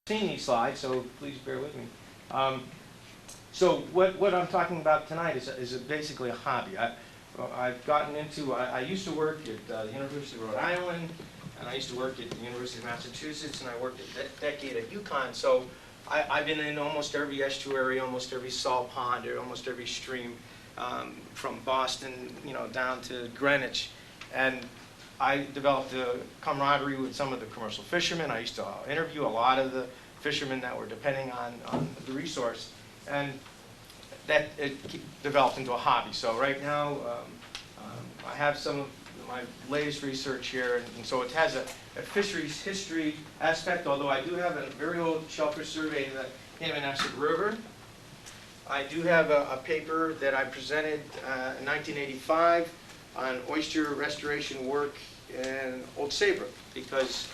Seen these slides, so please bear with me. So what I'm talking about tonight is basically a hobby. I've gotten into, I used to work at the University of Rhode Island, and I used to work at the University of Massachusetts, and I worked a decade at UConn. So I've been in almost every estuary, almost every salt pond, or almost every stream, from Boston, down to Greenwich. And I developed a camaraderie with some of the commercial fishermen. I used to interview a lot of the fishermen that were depending on the resource, and that it developed into a hobby. So right now, I have some of my latest research here, and so it has a fisheries history aspect, although I do have a very old shellfish survey of the Hammonasset River. I do have a paper that I presented in 1985 on oyster restoration work in Old Saybrook, because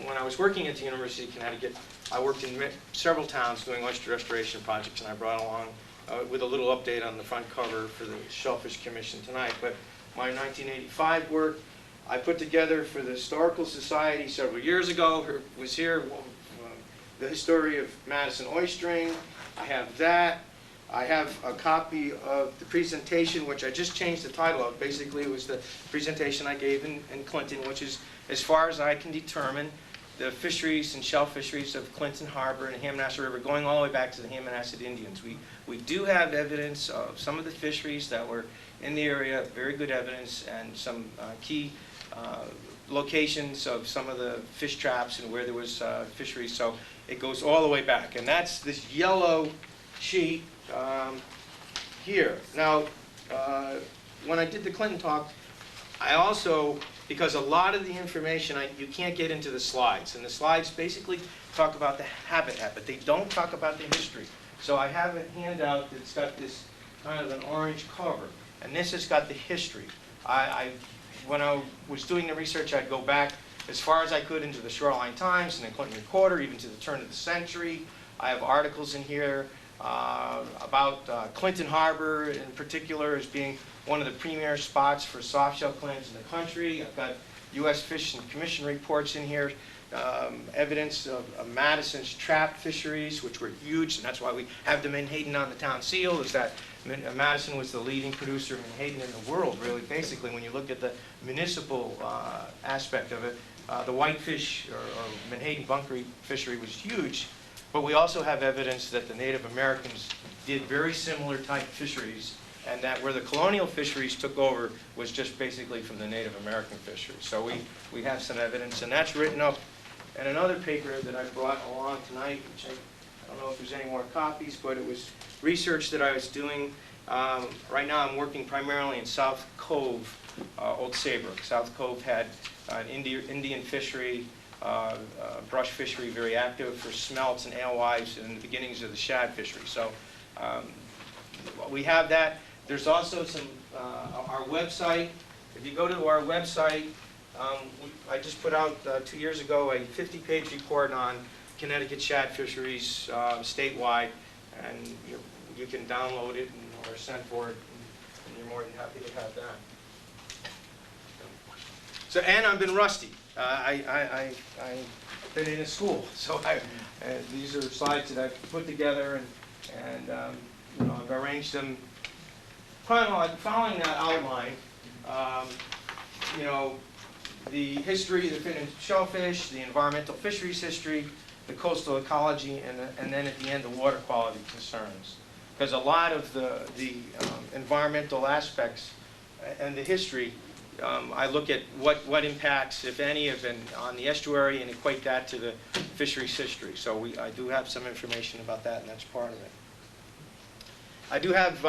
when I was working at the University of Connecticut, I worked in several towns doing oyster restoration projects, and I brought along with a little update on the front cover for the Shellfish Commission tonight. But my 1985 work I put together for the Historical Society several years ago. Was here, the history of Madison oystering. I have that. I have a copy of the presentation, which I just changed the title of. Basically, it was the presentation I gave in Clinton, which is, as far as I can determine, the fisheries and shell fisheries of Clinton Harbor and the Hammonasset River, going all the way back to the Hammonasset Indians. We do have evidence of some of the fisheries that were in the area, very good evidence, and some key locations of some of the fish traps and where there was fisheries. So it goes all the way back. And that's this yellow sheet here. Now, when I did the Clinton talk, I also, because a lot of the information, you can't get into the slides. And the slides basically talk about the habitat, but they don't talk about the history. So I have a handout that's got this kind of an orange cover. And this has got the history. When I was doing the research, I'd go back as far as I could into the Shoreline Times and the Clinton Recorder, even to the turn of the century. I have articles in here about Clinton Harbor in particular as being one of the premier spots for softshell clams in the country. I've got U.S. Fish and Commission reports in here, evidence of Madison's trap fisheries, which were huge, and that's why we have the menhaden on the town seal, is that Madison was the leading producer of menhaden in the world, really, basically, when you look at the municipal aspect of it. The whitefish or menhaden bunkery fishery was huge, but we also have evidence that the Native Americans did very similar type fisheries, and that where the colonial fisheries took over was just basically from the Native American fisheries. So we have some evidence, and that's written up in another paper that I brought along tonight, which I don't know if there's any more copies, but it was research that I was doing. Right now I'm working primarily in South Cove, Old Saybrook. South Cove had an Indian fishery, brush fishery, very active for smelts and alewives, and the beginnings of the shad fishery. So we have that. There's also some, our website. If you go to our website, I just put out 2 years ago a 50-page report on Connecticut shad fisheries statewide, and you can download it or send for it, and you're more than happy to have that. So, and I've been rusty. I've been in a school, so these are slides that I've put together, and I've arranged them following that outline. The history of the fin and shellfish, the environmental fisheries history, the coastal ecology, and then at the end the water quality concerns. Because a lot of the environmental aspects and the history, I look at what impacts, if any, have been on the estuary and equate that to the fisheries history. So I do have some information about that, and that's part of it. I do have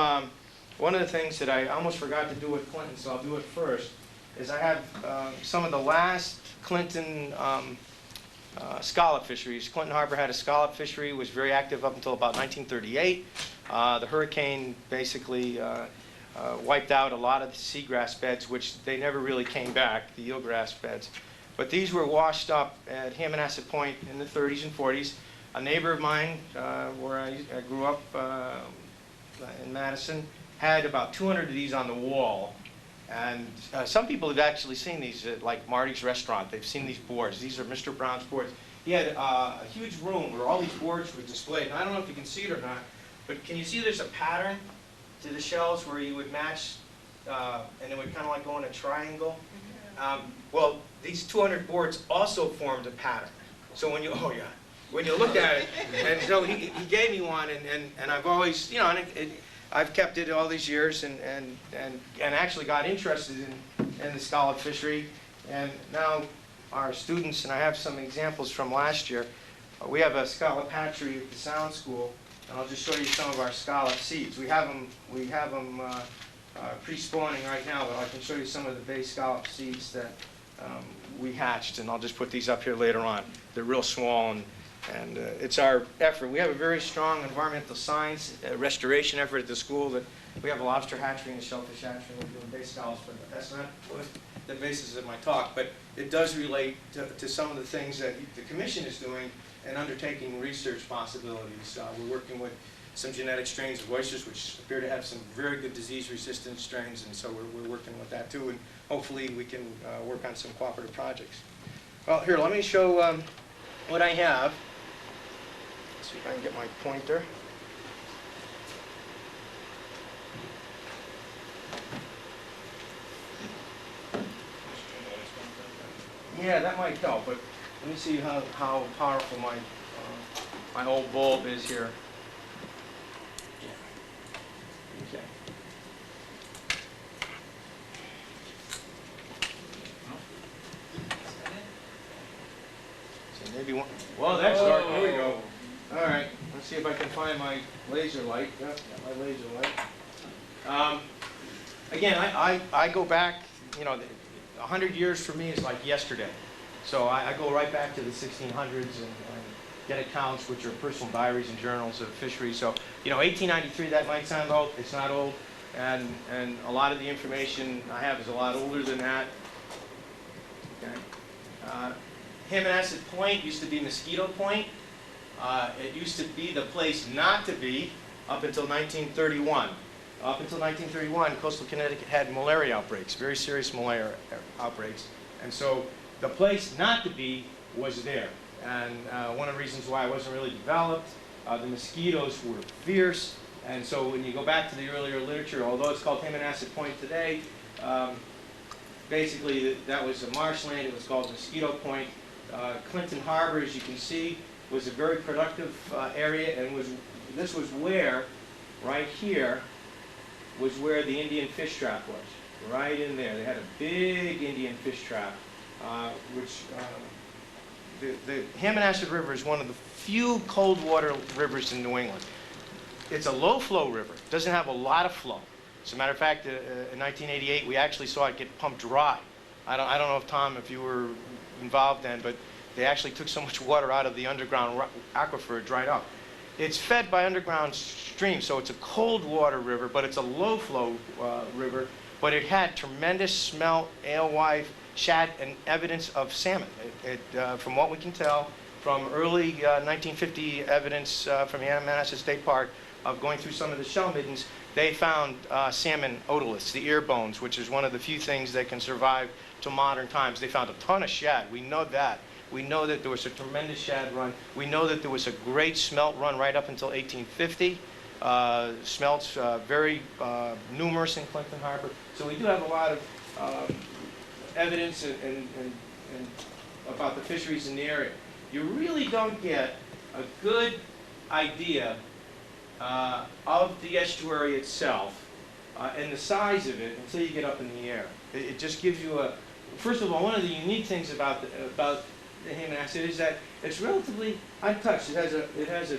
one of the things that I almost forgot to do with Clinton, so I'll do it first, is I have some of the last Clinton scallop fisheries. Clinton Harbor had a scallop fishery, was very active up until about 1938. The hurricane basically wiped out a lot of the seagrass beds, which they never really came back, the eelgrass beds. But these were washed up at Hammonasset Point in the 30s and 40s. A neighbor of mine, where I grew up in Madison, had about 200 of these on the wall. And some people have actually seen these, like Marty's restaurant. They've seen these boards. These are Mr. Brown's boards. He had a huge room where all these boards were displayed. And I don't know if you can see it or not, but can you see there's a pattern to the shelves where you would match, and it would kind of like go in a triangle? Well, these 200 boards also formed a pattern. So when you, oh yeah, when you look at it, and so he gave me one, and I've always, you know, and I've kept it all these years, and actually got interested in the scallop fishery. And now our students, and I have some examples from last year, we have a scallop hatchery at the Sound School, and I'll just show you some of our scallop seeds. We have them pre-spawning right now, but I can show you some of the bay scallop seeds that we hatched, and I'll just put these up here later on. They're real small, and it's our effort. We have a very strong environmental science restoration effort at the school. That we have a lobster hatchery and a shellfish hatchery, and we're doing bay scallops, but that's not the basis of my talk. But it does relate to some of the things that the Commission is doing and undertaking research possibilities. We're working with some genetic strains of oysters, which appear to have some very good disease-resistant strains, and so we're working with that too, and hopefully we can work on some cooperative projects. Well, here, let me show what I have. Let's see if I can get my pointer. Yeah, that might help, but let me see how powerful my old bulb is here. Okay. So maybe one. Well, that's dark. There we go. All right. Let's see if I can find my laser light. Yep, got my laser light. Again, I go back. You know, 100 years for me is like yesterday. So I go right back to the 1600s and get accounts, which are personal diaries and journals of fisheries. So, you know, 1893, that might sound old. It's not old. And a lot of the information I have is a lot older than that. Okay. Hammonasset Point used to be Mosquito Point. It used to be the place not to be up until 1931. Up until 1931, coastal Connecticut had malaria outbreaks, very serious malaria outbreaks. And so the place not to be was there. And one of the reasons why it wasn't really developed, the mosquitoes were fierce. And so when you go back to the earlier literature, although it's called Hammonasset Point today, basically that was a marshland. It was called Mosquito Point. Clinton Harbor, as you can see, was a very productive area, and this was where, right here, was where the Indian fish trap was, right in there. They had a big Indian fish trap, which the Hammonasset River is one of the few cold water rivers in New England. It's a low flow river. It doesn't have a lot of flow. As a matter of fact, in 1988, we actually saw it get pumped dry. I don't know if, Tom, if you were involved then, but they actually took so much water out of the underground aquifer, it dried up. It's fed by underground streams, so it's a cold water river, but it's a low flow river, but it had tremendous smelt, alewife, shad, and evidence of salmon. From what we can tell, from early 1950 evidence from the Hammonasset State Park of going through some of the shell middens, they found salmon otoliths, the ear bones, which is one of the few things that can survive to modern times. They found a ton of shad. We know that. We know that there was a tremendous shad run. We know that there was a great smelt run right up until 1850. Smelts very numerous in Clinton Harbor. So we do have a lot of evidence and about the fisheries in the area. You really don't get a good idea of the estuary itself and the size of it until you get up in the air. It just gives you a, first of all, one of the unique things about the Hammonasset is that it's relatively untouched. It has a,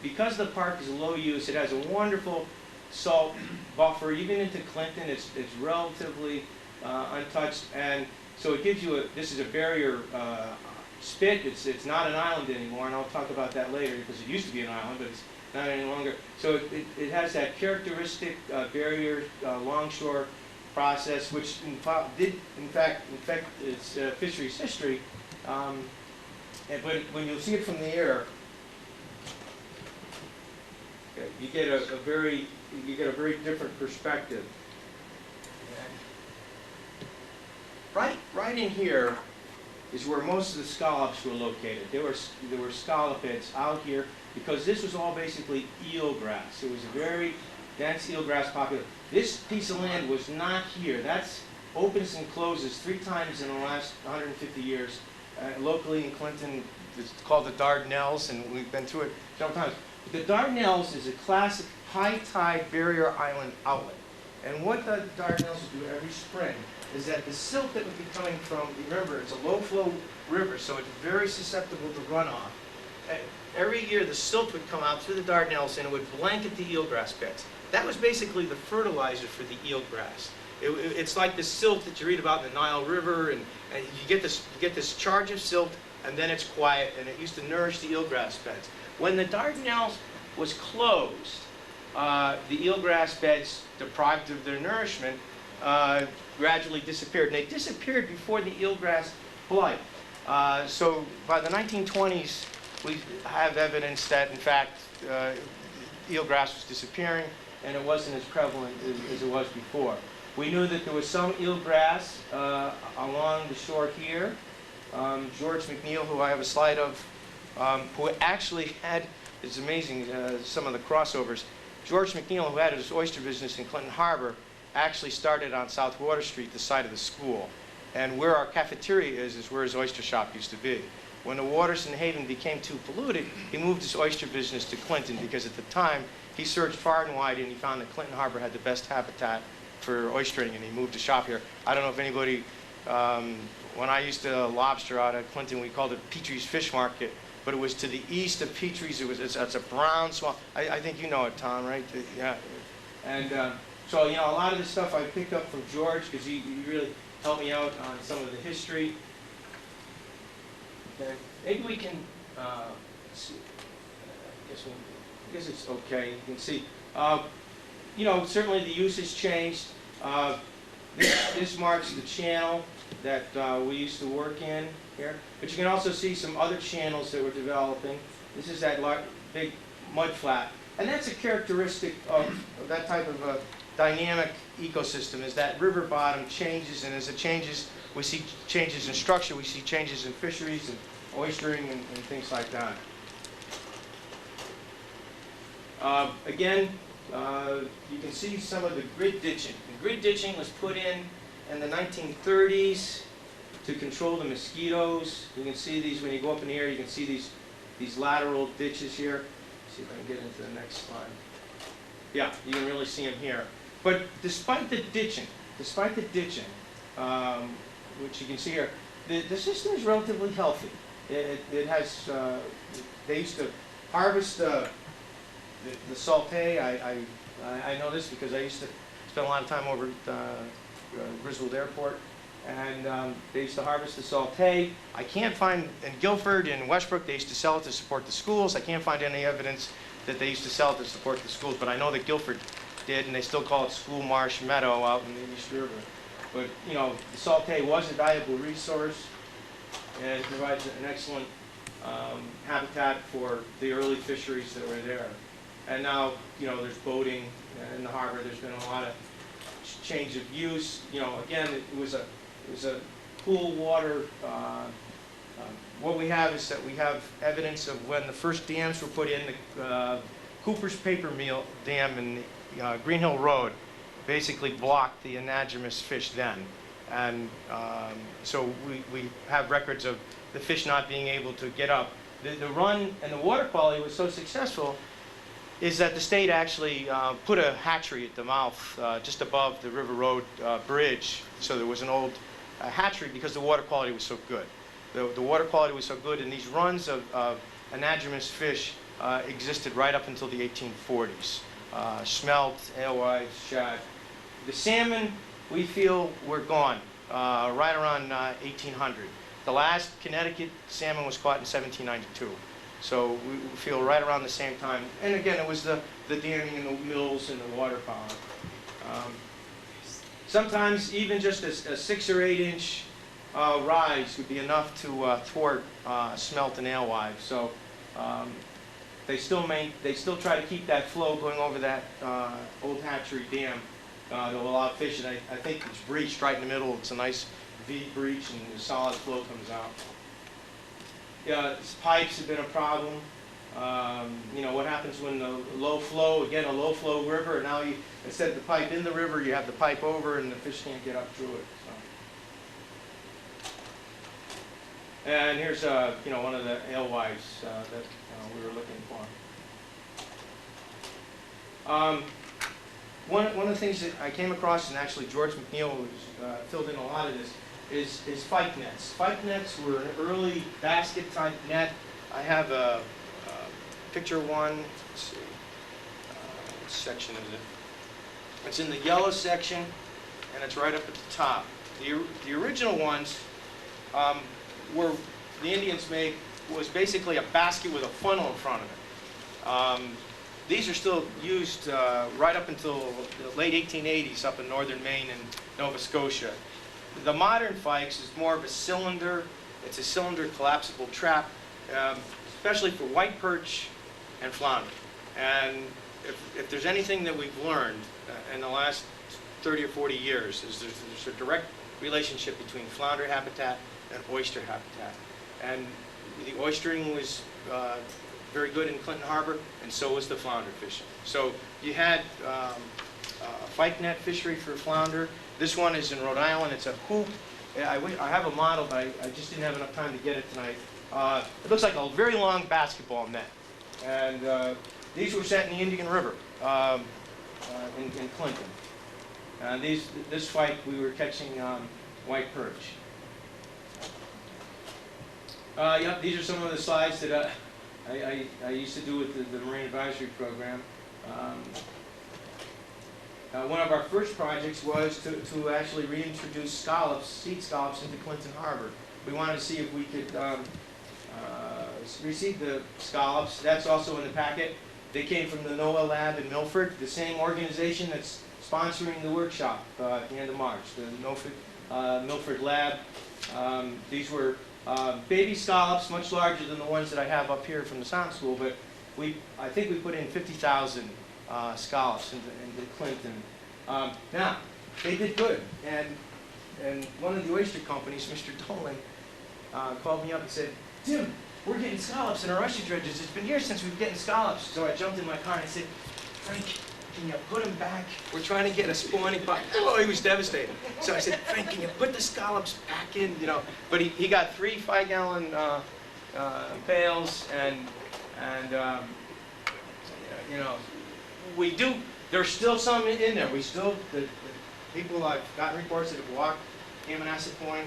because the park is low use, it has a wonderful salt buffer. Even into Clinton, it's relatively untouched, and so it gives you a, this is a barrier spit. It's not an island anymore, and I'll talk about that later because it used to be an island, but it's not any longer. So it has that characteristic barrier longshore process, which did in fact affect its fisheries history. But when you see it from the air, okay, you get a very different perspective. right in here is where most of the scallops were located. There were scallop beds out here because this was all basically eelgrass. It was a very dense eelgrass population. This piece of land was not here. That's opens and closes 3 times in the last 150 years. Locally in Clinton, it's called the Dardanelles, and we've been through it several times. But the Dardanelles is a classic high tide barrier island outlet. And what the Dardanelles do every spring is that the silt that would be coming from, remember, it's a low flow river, so it's very susceptible to runoff. Every year the silt would come out through the Dardanelles and it would blanket the eelgrass beds. That was basically the fertilizer for the eelgrass. It's like the silt that you read about in the Nile River, and you get this charge of silt, and then it's quiet, and it used to nourish the eelgrass beds. When the Dardanelles was closed, the eelgrass beds, deprived of their nourishment, gradually disappeared. And they disappeared before the eelgrass blight. So by the 1920s, we have evidence that, in fact, eelgrass was disappearing, and it wasn't as prevalent as it was before. We knew that there was some eelgrass along the shore here. George McNeil, who I have a slide of, who actually had, it's amazing, some of the crossovers. George McNeil, who had his oyster business in Clinton Harbor, actually started on South Water Street, the site of the school. And where our cafeteria is where his oyster shop used to be. When the waters in the haven became too polluted, he moved his oyster business to Clinton because at the time, he searched far and wide and he found that Clinton Harbor had the best habitat for oystering, and he moved a shop here. I don't know if anybody, when I used to lobster out at Clinton, we called it Petrie's Fish Market, but it was to the east of Petrie's. It's a brown swamp. I think you know it, Tom, right? Yeah. And so, you know, a lot of the stuff I picked up from George because he really helped me out on some of the history. Okay. Maybe we can, let's see. I guess it's okay. You can see. You know, certainly the use has changed. This marks the channel that we used to work in here. But you can also see some other channels that we're developing. This is that big mud flat. And that's a characteristic of that type of a dynamic ecosystem, is that river bottom changes, and as it changes, we see changes in structure, we see changes in fisheries and oystering and things like that. Again, you can see some of the grid ditching. The grid ditching was put in the 1930s to control the mosquitoes. You can see these when you go up in the air. You can see these lateral ditches here. Let's see if I can get into the next slide. Yeah, you can really see them here. But despite the ditching, which you can see here, the system is relatively healthy. It has. They used to harvest the saltay. I know this because I used to spend a lot of time over at Griswold Airport, and they used to harvest the saltay. I can't find, in Guilford and Westbrook, they used to sell it to support the schools. I can't find any evidence that they used to sell it to support the schools, but I know that Guilford did, and they still call it School Marsh Meadow out in the East River. But, you know, the saltay was a valuable resource, and it provides an excellent habitat for the early fisheries that were there. And now, you know, there's boating in the harbor. There's been a lot of change of use. You know, again, it was a cool water. What we have is that we have evidence of when the first dams were put in. The Cooper's Paper Mill Dam in Green Hill Road basically blocked the anadromous fish then. And so we have records of the fish not being able to get up. The run and the water quality was so successful is that the state actually put a hatchery at the mouth just above the River Road bridge. So there was an old hatchery because the water quality was so good. The water quality was so good, and these runs of anadromous fish existed right up until the 1840s. Smelt, alewives, shad. The salmon, we feel, were gone right around 1800. The last Connecticut salmon was caught in 1792. So we feel right around the same time. And again, it was the damming and the mills and the water power. Sometimes even just a 6 or 8 inch rise would be enough to thwart smelt and alewives. So they still try to keep that flow going over that old hatchery dam that will allow fish. And I think it's breached right in the middle. It's a nice V breach and the solid flow comes out. Yeah, pipes have been a problem. You know, what happens when the low flow, again, a low flow river, now you, instead of the pipe in the river, you have the pipe over and the fish can't get up through it. So. And here's, you know, one of the alewives that we were looking for. One of the things that I came across, and actually George McNeil filled in a lot of this, is fyke nets. Fyke nets were an early basket type net. I have a picture one. Let's see. What section is it? It's in the yellow section, and it's right up at the top. The original ones were, the Indians made, was basically a basket with a funnel in front of it. These are still used right up until the late 1880s up in northern Maine and Nova Scotia. The modern Fikes is more of a cylinder. It's a cylinder collapsible trap, especially for white perch and flounder. And if there's anything that we've learned in the last 30 or 40 years, is there's a direct relationship between flounder habitat and oyster habitat. And the oystering was very good in Clinton Harbor, and so was the flounder fishing. So you had a fyke net fishery for flounder. This one is in Rhode Island. It's a hoop. I have a model, but I just didn't have enough time to get it tonight. It looks like a very long basketball net. And these were set in the Indian River in Clinton. This fyke, we were catching white perch. Yep, these are some of the slides that I used to do with the Marine Advisory Program. One of our first projects was to actually reintroduce scallops, seed scallops, into Clinton Harbor. We wanted to see if we could receive the scallops. That's also in the packet. They came from the NOAA lab in Milford, the same organization that's sponsoring the workshop at the end of March, the Milford lab. These were baby scallops, much larger than the ones that I have up here from the Sound School, but I think we put in 50,000 scallops into Clinton. Now, they did good, and one of the oyster companies, Mr. Dolan, called me up and said, "Tim, we're getting scallops in our oyster dredges. It's been years since we've been getting scallops." So I jumped in my car and I said, "Frank, can you put them back? We're trying to get a spawning pot." Oh, he was devastated. So I said, "Frank, can you put the scallops back in?" You know, but he got 3 5-gallon pails, and you know, we do. There's still some in there. We still, the people, I've gotten reports that have walked Ammonasset Point,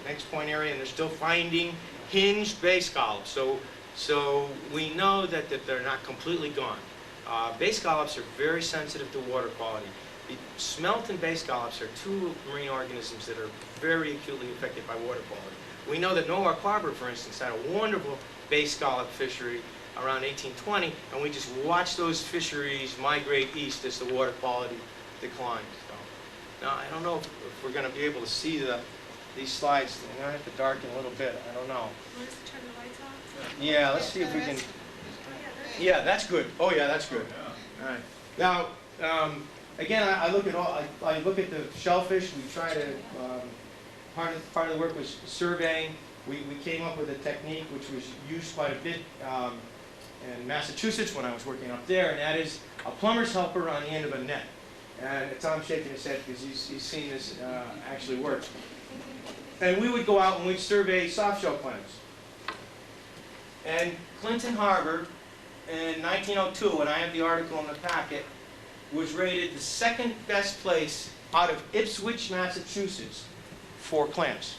Next Point area, and they're still finding hinged bay scallops. So we know that they're not completely gone. Bay scallops are very sensitive to water quality. Smelt and bay scallops are 2 marine organisms that are very acutely affected by water quality. We know that Norwalk Harbor, for instance, had a wonderful bay scallop fishery around 1820, and we just watched those fisheries migrate east as the water quality declined. So, now, I don't know if we're going to be able to see these slides. I'm going to have to darken a little bit. I don't know. Want us to turn the lights off? Yeah, let's see if we can. Yeah, that's good. Oh, yeah, that's good. All right. Now, again, I look at the shellfish. We try to. Part of the work was surveying. We came up with a technique which was used quite a bit in Massachusetts when I was working up there, and that is a plumber's helper on the end of a net. And Tom's shaking his head because he's seen this actually work. And we would go out and we'd survey softshell clams. And Clinton Harbor in 1902, and I have the article in the packet, was rated the 2nd best place out of Ipswich, Massachusetts for clams.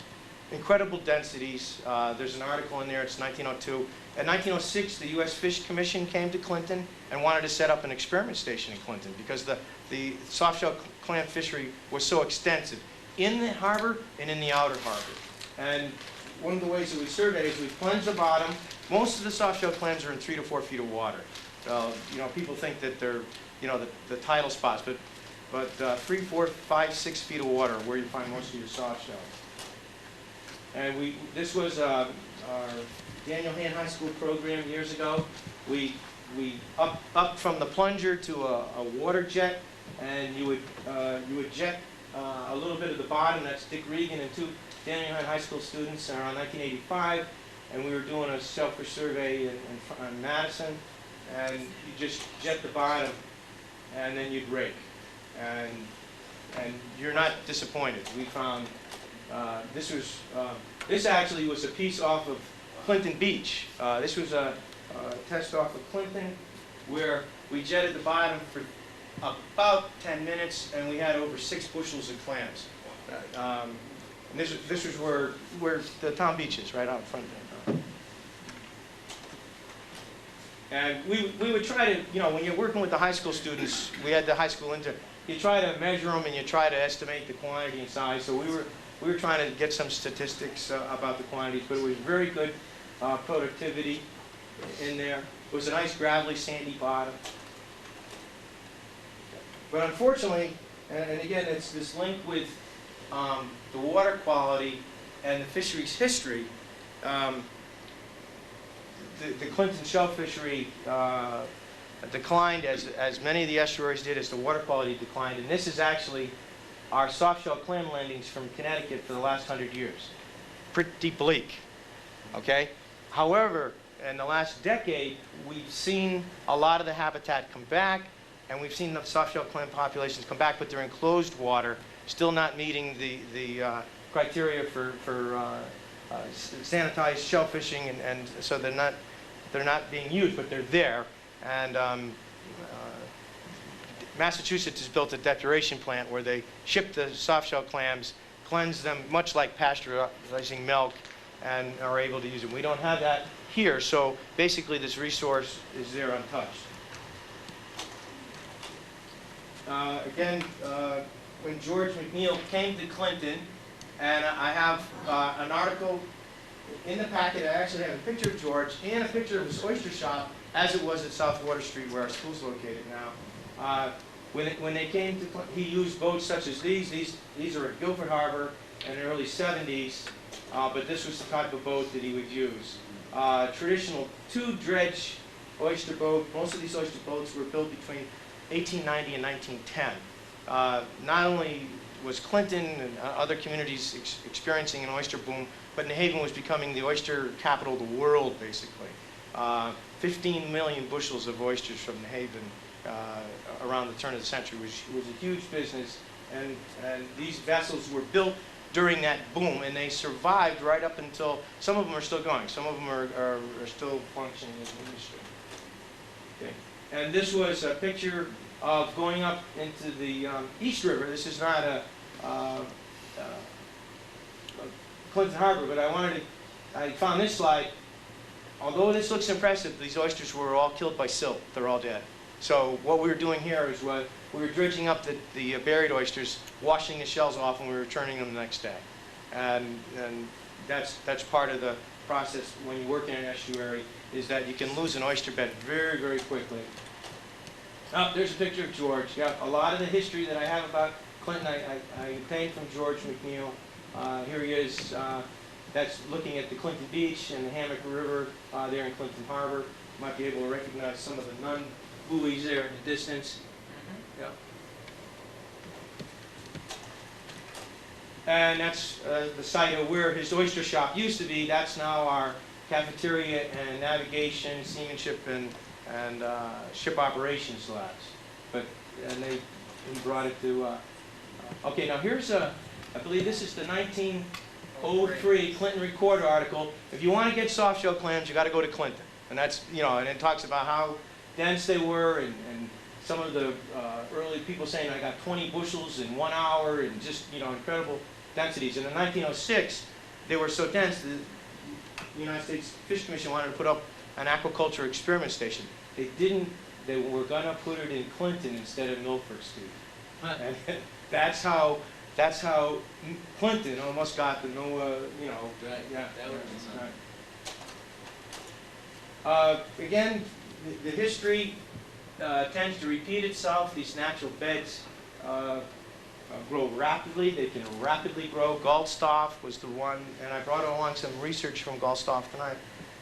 Incredible densities. There's an article in there, it's 1902. In 1906, the U.S. Fish Commission came to Clinton and wanted to set up an experiment station in Clinton because the softshell clam fishery was so extensive in the harbor and in the outer harbor. And one of the ways that we survey is we plunge the bottom. Most of the softshell clams are in 3 to 4 feet of water. You know, people think that they're, you know, the tidal spots, but 3, 4, 5, 6 feet of water are where you find most of your softshells. And this was our Daniel Hand High School program years ago. We up from the plunger to a water jet, and you would jet a little bit of the bottom. That's Dick Regan and 2 Daniel High School students around 1985. And we were doing a shellfish survey in Madison. And you just jet the bottom, and then you'd rake. And you're not disappointed. We found this actually was a piece off of Clinton Beach. This was a test off of Clinton where we jetted the bottom for about 10 minutes, and we had over 6 bushels of clams. And this was where the town beach is, right out front there. And we would try to, when you're working with the high school students, we had the high school intern, you try to measure them and you try to estimate the quantity and size. So we were trying to get some statistics about the quantities, but it was very good productivity in there. It was a nice gravelly, sandy bottom. But unfortunately, and again, it's this link with the water quality and the fishery's history. The Clinton shell fishery declined as many of the estuaries did as the water quality declined. And this is actually our soft-shell clam landings from Connecticut for the last 100 years. Pretty bleak, okay? However, in the last decade, we've seen a lot of the habitat come back, and we've seen the soft-shell clam populations come back, but they're in closed water, still not meeting the criteria for sanitized shell fishing, and so they're not being used, but they're there. And Massachusetts has built a depuration plant where they ship the soft-shell clams, cleanse them, much like pasteurizing milk, and are able to use them. We don't have that here, so basically this resource is there untouched. Again, when George McNeil came to Clinton, and I have an article in the packet. I actually have a picture of George and a picture of his oyster shop as it was at South Water Street, where our school's located now. When they came to Clinton, he used boats such as these. These are at Guilford Harbor in the early 70s, but this was the type of boat that he would use. Traditional 2-dredge oyster boat. Most of these oyster boats were built between 1890 and 1910. Not only was Clinton and other communities experiencing an oyster boom, but New Haven was becoming the oyster capital of the world, basically. 15 million bushels of oysters from New Haven around the turn of the century was a huge business, and these vessels were built during that boom, and they survived right up until, some of them are still going, some of them are still functioning as an industry. Okay. And this was a picture of going up into the East River. This is not a Clinton Harbor, but I found this slide. Although this looks impressive, these oysters were all killed by silt. They're all dead. So what we were doing here is we were dredging up the buried oysters, washing the shells off, and we were returning them the next day. And that's part of the process when you work in an estuary, is that you can lose an oyster bed very, very quickly. Oh, there's a picture of George. Yeah, a lot of the history that I have about Clinton, I obtained from George McNeil. Here he is. That's looking at the Clinton Beach and the Hammock River there in Clinton Harbor. You might be able to recognize some of the nun buoys there in the distance. Yeah. And that's the site of where his oyster shop used to be. That's now our cafeteria and navigation, seamanship, and ship operations labs. And they brought it to. Okay, now here's I believe this is the 1903 Clinton Recorder article. If you want to get soft shell clams, you got to go to Clinton, and that's and it talks about how dense they were, and some of the early people saying I got 20 bushels in 1 hour, and just incredible densities. And in 1906, they were so dense that the United States Fish Commission wanted to put up an aquaculture experiment station. They didn't. They were going to put it in Clinton instead of Milford Street. And that's how Clinton almost got the Right. Yeah. That would be something. Again, the history tends to repeat itself. These natural beds grow rapidly. They can rapidly grow. Goldstaff was the one, and I brought along some research from Goldstaff tonight.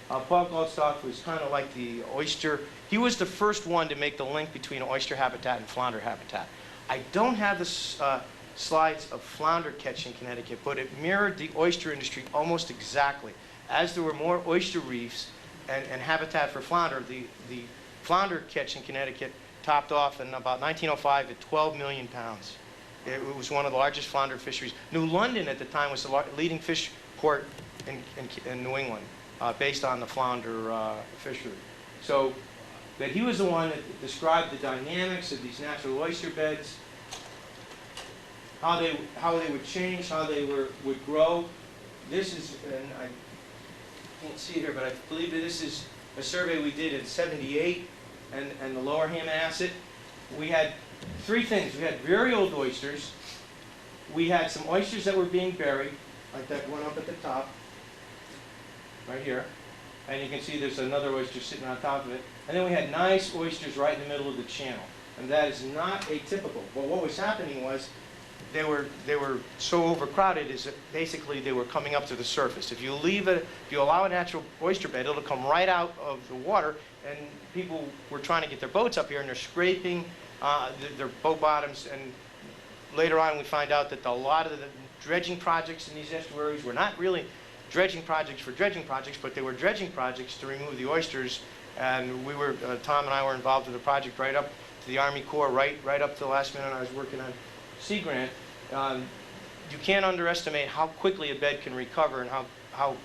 Paul Goldstaff was kind of like the oyster. He was the first one to make the link between oyster habitat and flounder habitat. I don't have this slides of flounder catch in Connecticut, but it mirrored the oyster industry almost exactly. As there were more oyster reefs and habitat for flounder, the flounder catch in Connecticut topped off in about 1905 at 12 million pounds. It was one of the largest flounder fisheries. New London at the time was the leading fish port in New England, based on the flounder fishery. So that he was the one that described the dynamics of these natural oyster beds, how they would change, how they would grow. This is, and I can't see it here, but I believe that this is a survey we did in '78 and the lower Hammonasset. We had three things. We had very old oysters. We had some oysters that were being buried, like that one up at the top, right here. And you can see there's another oyster sitting on top of it. And then we had nice oysters right in the middle of the channel. And that is not atypical. But what was happening was they were so overcrowded is that basically they were coming up to the surface. If you allow a natural oyster bed, it'll come right out of the water, and people were trying to get their boats up here, and they're scraping their boat bottoms. And later on we find out that a lot of the dredging projects in these estuaries were not really dredging projects for dredging projects, but they were dredging projects to remove the oysters. And we were, Tom and I were involved with the project right up to the Army Corps, right up to the last minute I was working on Sea Grant. You can't underestimate how quickly a bed can recover and how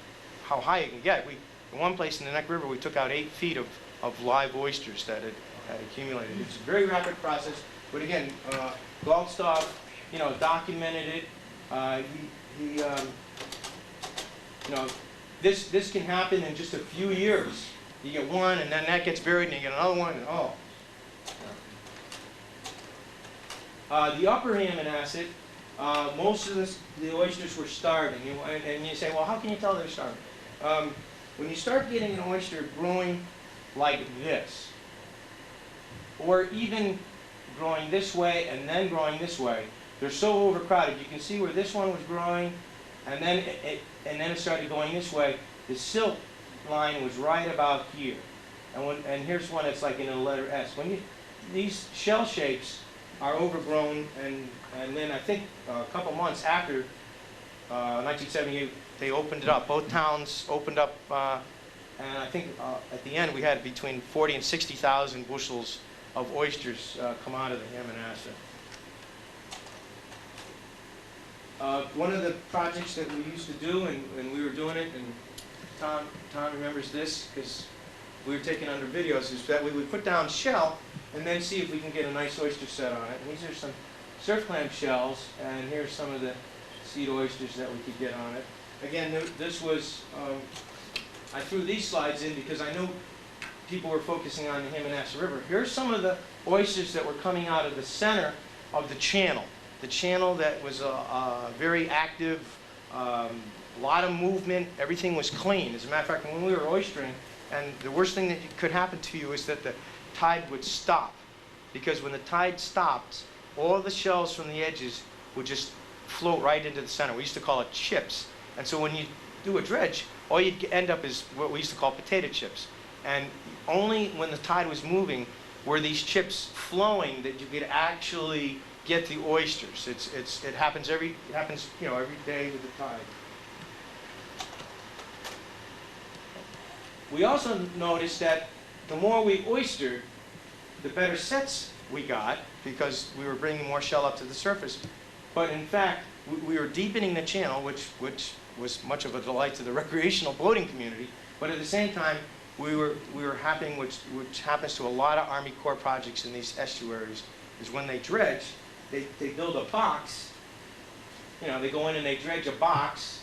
high it can get. In one place in the Neck River, we took out 8 feet of live oysters that had accumulated. It's a very rapid process, but again, Goldstaff, documented it. This can happen in just a few years. You get one, and then that gets buried, and you get another one, and oh. The upper Hammonasset, most of the oysters were starving. And you say, well, how can you tell they're starving? When you start getting an oyster growing like this, or even growing this way and then growing this way, they're so overcrowded. You can see where this one was growing, and then it started going this way. The silt line was right about here. And here's one that's like in a letter S. These shell shapes are overgrown, and then I think a couple months after 1978, they opened it up. Both towns opened up, and I think at the end we had between 40 and 60,000 bushels of oysters come out of the Hammonasset. One of the projects that we used to do, and we were doing it, and Tom remembers this because we were taking under videos, is that we would put down shell and then see if we can get a nice oyster set on it. And these are some surf clam shells, and here's some of the seed oysters that we could get on it. Again, this was, I threw these slides in because I know people were focusing on the Hammonasset River. Here's some of the oysters that were coming out of the center of the channel. The channel that was very active, a lot of movement, everything was clean. As a matter of fact, when we were oystering, and the worst thing that could happen to you is that the tide would stop. Because when the tide stopped, all the shells from the edges would just float right into the center. We used to call it chips. And so when you do a dredge, all you'd end up is what we used to call potato chips. And only when the tide was moving were these chips flowing that you could actually get the oysters. It happens every day with the tide. We also noticed that the more we oystered, the better sets we got because we were bringing more shell up to the surface. But in fact, we were deepening the channel, which was much of a delight to the recreational boating community. But at the same time, we were happening, which happens to a lot of Army Corps projects in these estuaries, is when they dredge, they build a box. They go in and they dredge a box,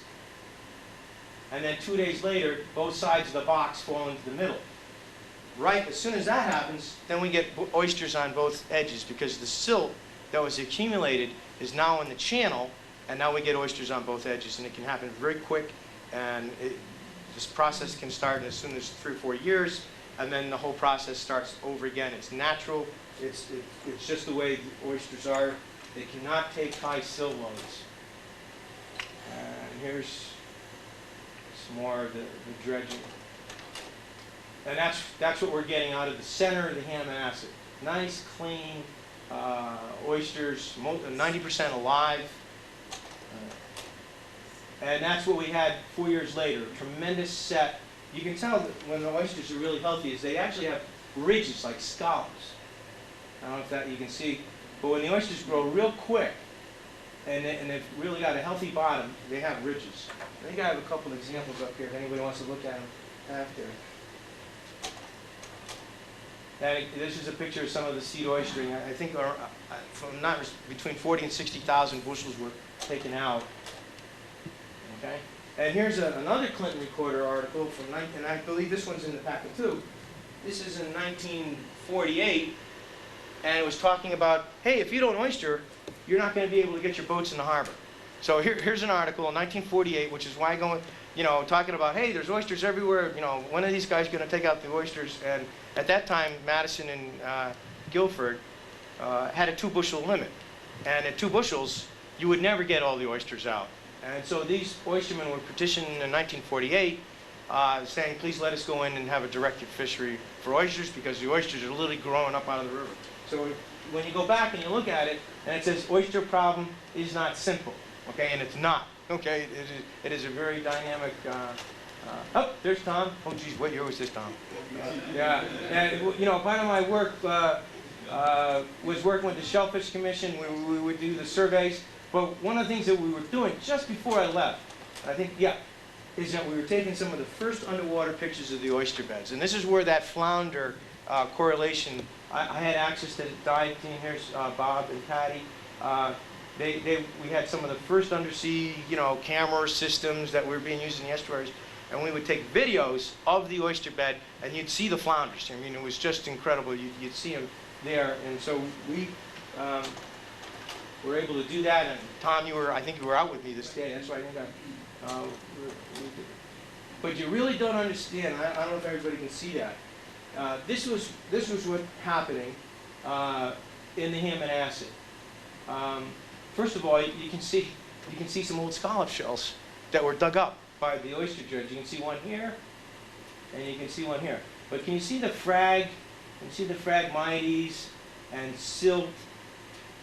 and then 2 days later, both sides of the box fall into the middle. Right, as soon as that happens, then we get oysters on both edges because the silt that was accumulated is now in the channel, and now we get oysters on both edges, and it can happen very quick, and this process can start as soon as 3 or 4 years, and then the whole process starts over again. It's natural. It's just the way the oysters are. They cannot take high silt loads. And here's some more of the dredging. And that's what we're getting out of the center of the Hammonasset. Nice, clean, oysters, 90% alive. And that's what we had 4 years later, tremendous set. You can tell that when the oysters are really healthy is they actually have ridges like scallops. I don't know if that you can see, but when the oysters grow real quick and they've really got a healthy bottom, they have ridges. I think I have a couple of examples up here if anybody wants to look at them after. And this is a picture of some of the seed oystering. I think from between 40 and 60,000 bushels were taken out. Okay? And here's another Clinton Recorder article from, and I believe this one's in the packet too. This is in 1948, and it was talking about, hey, if you don't oyster, you're not going to be able to get your boats in the harbor. So here's an article in 1948, which is why going, talking about, hey, there's oysters everywhere. When are these guys going to take out the oysters? And at that time, Madison and Guilford had a 2-bushel limit, and at 2 bushels, you would never get all the oysters out. And so these oystermen were petitioned in 1948, saying, please let us go in and have a directed fishery for oysters because the oysters are literally growing up out of the river. So when you go back and you look at it, and it says oyster problem is not simple, okay, and it's not, okay, it is a very dynamic, oh, there's Tom. Oh, geez, what year was this, Tom? Yeah, and part of my work was working with the Shellfish Commission. We would do the surveys. But one of the things that we were doing just before I left, I think, yeah, is that we were taking some of the first underwater pictures of the oyster beds. And this is where that flounder correlation, I had access to the dive team. Here's Bob and Patty. We had some of the first undersea, camera systems that were being used in the estuaries. And we would take videos of the oyster bed, and you'd see the flounders. I mean, it was just incredible. You'd see them there. And so we were able to do that. And Tom, I think you were out with me this day. That's why I think but you really don't understand. I don't know if everybody can see that. This was what's happening in the Hammonasset. First of all, you can see some old scallop shells that were dug up by the oyster dredge. You can see one here, and you can see one here. But can you see the frag? Can you see the phragmites and silt?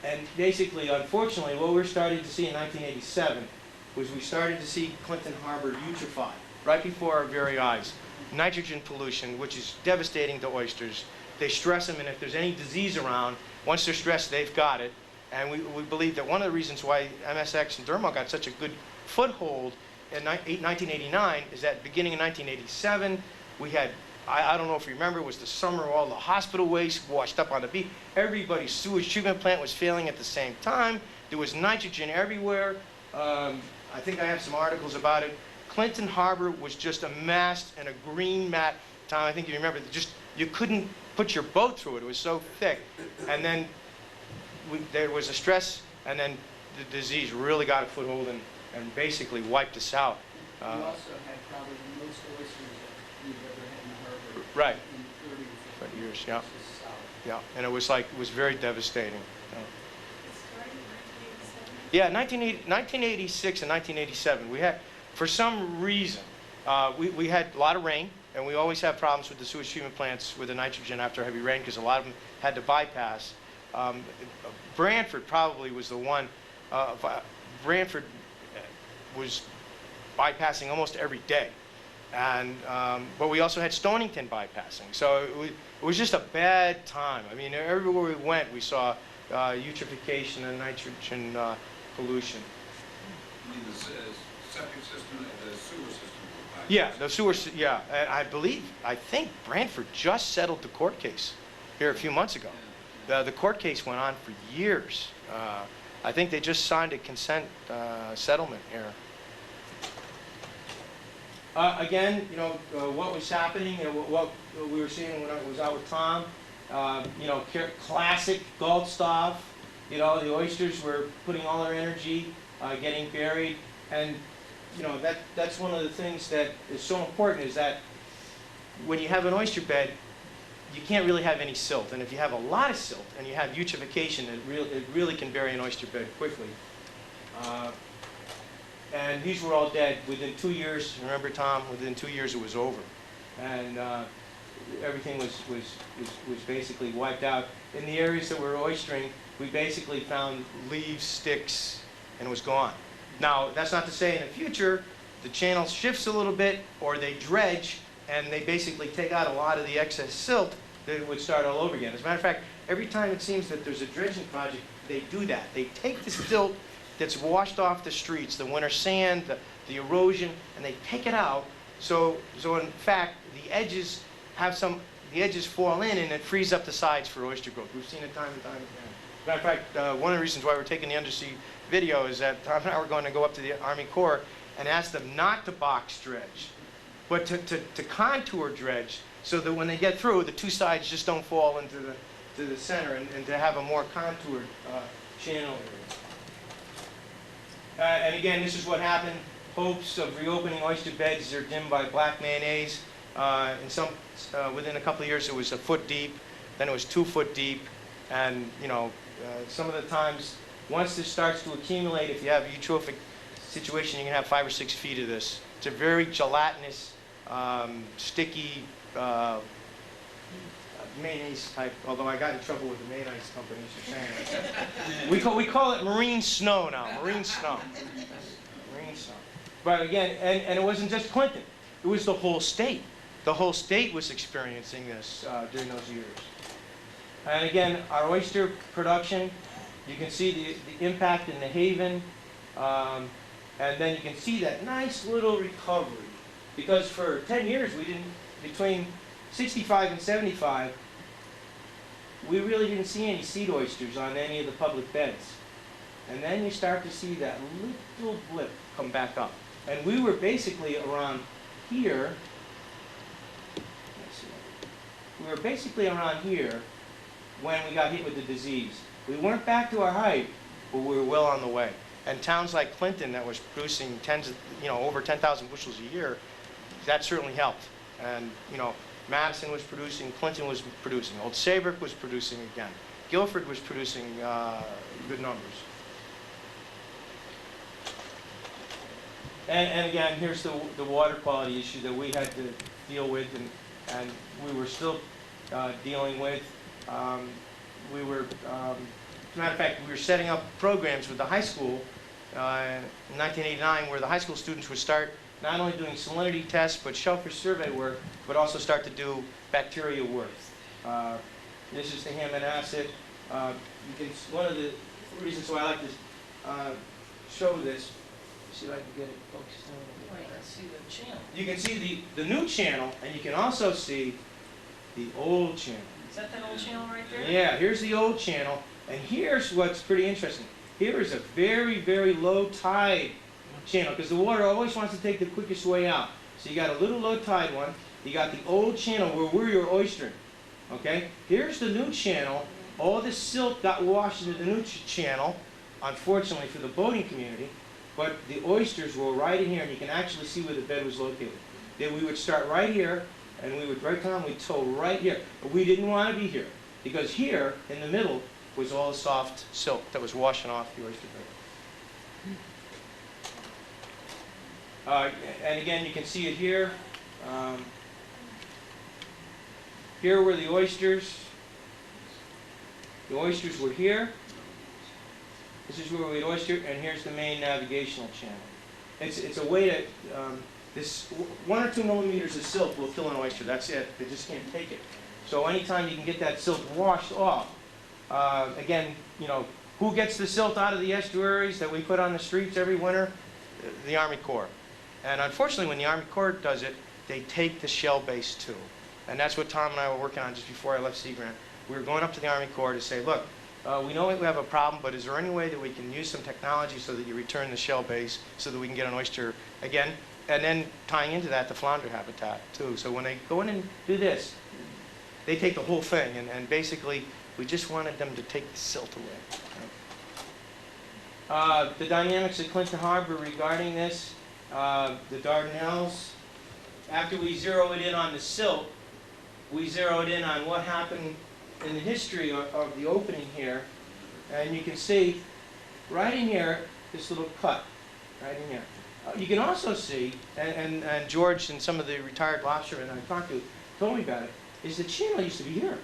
And basically, unfortunately, what we're starting to see in 1987 was we started to see Clinton Harbor eutrophy right before our very eyes. Nitrogen pollution, which is devastating to oysters. They stress them, and if there's any disease around, once they're stressed, they've got it. And we believe that one of the reasons why MSX and Dermo got such a good foothold in 1989 is that beginning in 1987, we had, I don't know if you remember, it was the summer, all the hospital waste washed up on the beach. Everybody's sewage treatment plant was failing at the same time. There was nitrogen everywhere. I think I have some articles about it. Clinton Harbor was just a mess and a green mat. Tom, I think you remember, you couldn't put your boat through it. It was so thick. And then there was a stress, and then the disease really got a foothold and basically wiped us out. You also had probably the most oysters that we've ever had in the harbor. Right. In 30 or 50 years, yeah. It's just solid. Yeah, and it was very devastating. It started in 1987. Yeah, 1986 and 1987, we had, for some reason, we had a lot of rain, and we always have problems with the sewage treatment plants with the nitrogen after heavy rain because a lot of them had to bypass. Brantford probably was the one. Brantford was bypassing almost every day, and but we also had Stonington bypassing. So it was just a bad time. I mean, everywhere we went, we saw eutrophication and nitrogen pollution. You mean the septic system and the sewer system? Yeah, the sewer. Yeah, and I think Brantford just settled the court case here a few months ago. The court case went on for years. I think they just signed a consent settlement here. Again, what was happening, what we were seeing when I was out with Tom, classic Goldstaff, the oysters were putting all their energy, getting buried, and that's one of the things that is so important is that when you have an oyster bed, you can't really have any silt, and if you have a lot of silt and you have eutrophication, it really can bury an oyster bed quickly. And these were all dead within 2 years. Remember, Tom? Within 2 years, it was over. And everything was basically wiped out. In the areas that were oystering, we basically found leaves, sticks, and it was gone. Now, that's not to say in the future the channel shifts a little bit, or they dredge, and they basically take out a lot of the excess silt, that it would start all over again. As a matter of fact, every time it seems that there's a dredging project, they do that. They take the silt that's washed off the streets, the winter sand, the erosion, and they take it out. So in fact, the edges fall in, and it frees up the sides for oyster growth. We've seen it time and time again. As a matter of fact, one of the reasons why we're taking the undersea video is that Tom and I were going to go up to the Army Corps and ask them not to box dredge, but to contour dredge, so that when they get through, the two sides just don't fall into the center, and to have a more contoured channel area. And again, this is what happened. Hopes of reopening oyster beds are dimmed by black mayonnaise. Within a couple of years, it was 1 foot deep, then it was 2 foot deep, and some of the times, once this starts to accumulate, if you have a eutrophic situation, you can have 5 or 6 feet of this. It's a very gelatinous, sticky mayonnaise type, although I got in trouble with the mayonnaise companies for saying that. We call it marine snow now, marine snow. Marine snow. But again, and it wasn't just Clinton, it was the whole state. The whole state was experiencing this during those years. And again, our oyster production, you can see the impact in the haven, and then you can see that nice little recovery. Because for 10 years, between 65 and 75, we really didn't see any seed oysters on any of the public beds. And then you start to see that little blip come back up. And we were basically around here. We were basically around here when we got hit with the disease. We weren't back to our height, but we were well on the way. And towns like Clinton that was producing over 10,000 bushels a year, that certainly helped. And Madison was producing, Clinton was producing, Old Saybrook was producing again. Guilford was producing good numbers. And again, here's the water quality issue that we had to deal with, and we were still dealing with. As a matter of fact, we were setting up programs with the high school in 1989 where the high school students would start not only doing salinity tests, but shellfish survey work, but also start to do bacteria work. This is the Hammond acid. One of the reasons why I like to show this, see if I can get it focused on. Let's see the channel. You can see the new channel, and you can also see the old channel. Is that old channel right there? Yeah, here's the old channel, and here's what's pretty interesting. Here is a very, very low tide channel, because the water always wants to take the quickest way out. So you got a little low tide one, you got the old channel where we were oystering. Okay? Here's the new channel. All the silt got washed into the new channel, unfortunately for the boating community, but the oysters were right in here, and you can actually see where the bed was located. Then we would start right here, and we would we'd tow right here. But we didn't want to be here, because here, in the middle, was all the soft silt that was washing off the oyster bed. And again, you can see it here. Here were the oysters. The oysters were here. This is where we'd oyster, and here's the main navigational channel. It's a way to, this 1 or 2 millimeters of silt will kill an oyster. That's it. They just can't take it. So anytime you can get that silt washed off, again, who gets the silt out of the estuaries that we put on the streets every winter? The Army Corps. And unfortunately, when the Army Corps does it, they take the shell base too. And that's what Tom and I were working on just before I left Sea Grant. We were going up to the Army Corps to say, look, we know we have a problem, but is there any way that we can use some technology so that you return the shell base so that we can get an oyster again? And then tying into that, the flounder habitat too. So when they go in and do this, they take the whole thing, and basically, we just wanted them to take the silt away. The dynamics at Clinton Harbor regarding this, the Dardanelles, after we zeroed in on the silt, we zeroed in on what happened in the history of the opening here. And you can see right in here, this little cut, right in here. You can also see, and George and some of the retired lobstermen I talked to told me about it, is the channel used to be here.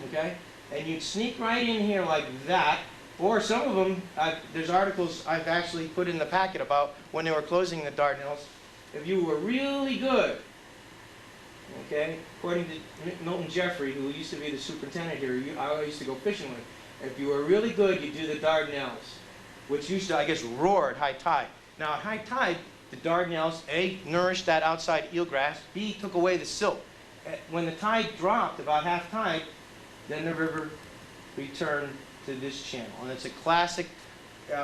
Okay? And you'd sneak right in here like that, or some of them, there's articles I've actually put in the packet about when they were closing the Dardanelles. If you were really good, okay, according to Milton Jeffrey, who used to be the superintendent here, I used to go fishing with, if you were really good, you'd do the Dardanelles, which used to, I guess, roar at high tide. Now, at high tide, the Dardanelles, A, nourished that outside eelgrass, B, took away the silt. When the tide dropped, about half tide, then the river returned to this channel. And it's a classic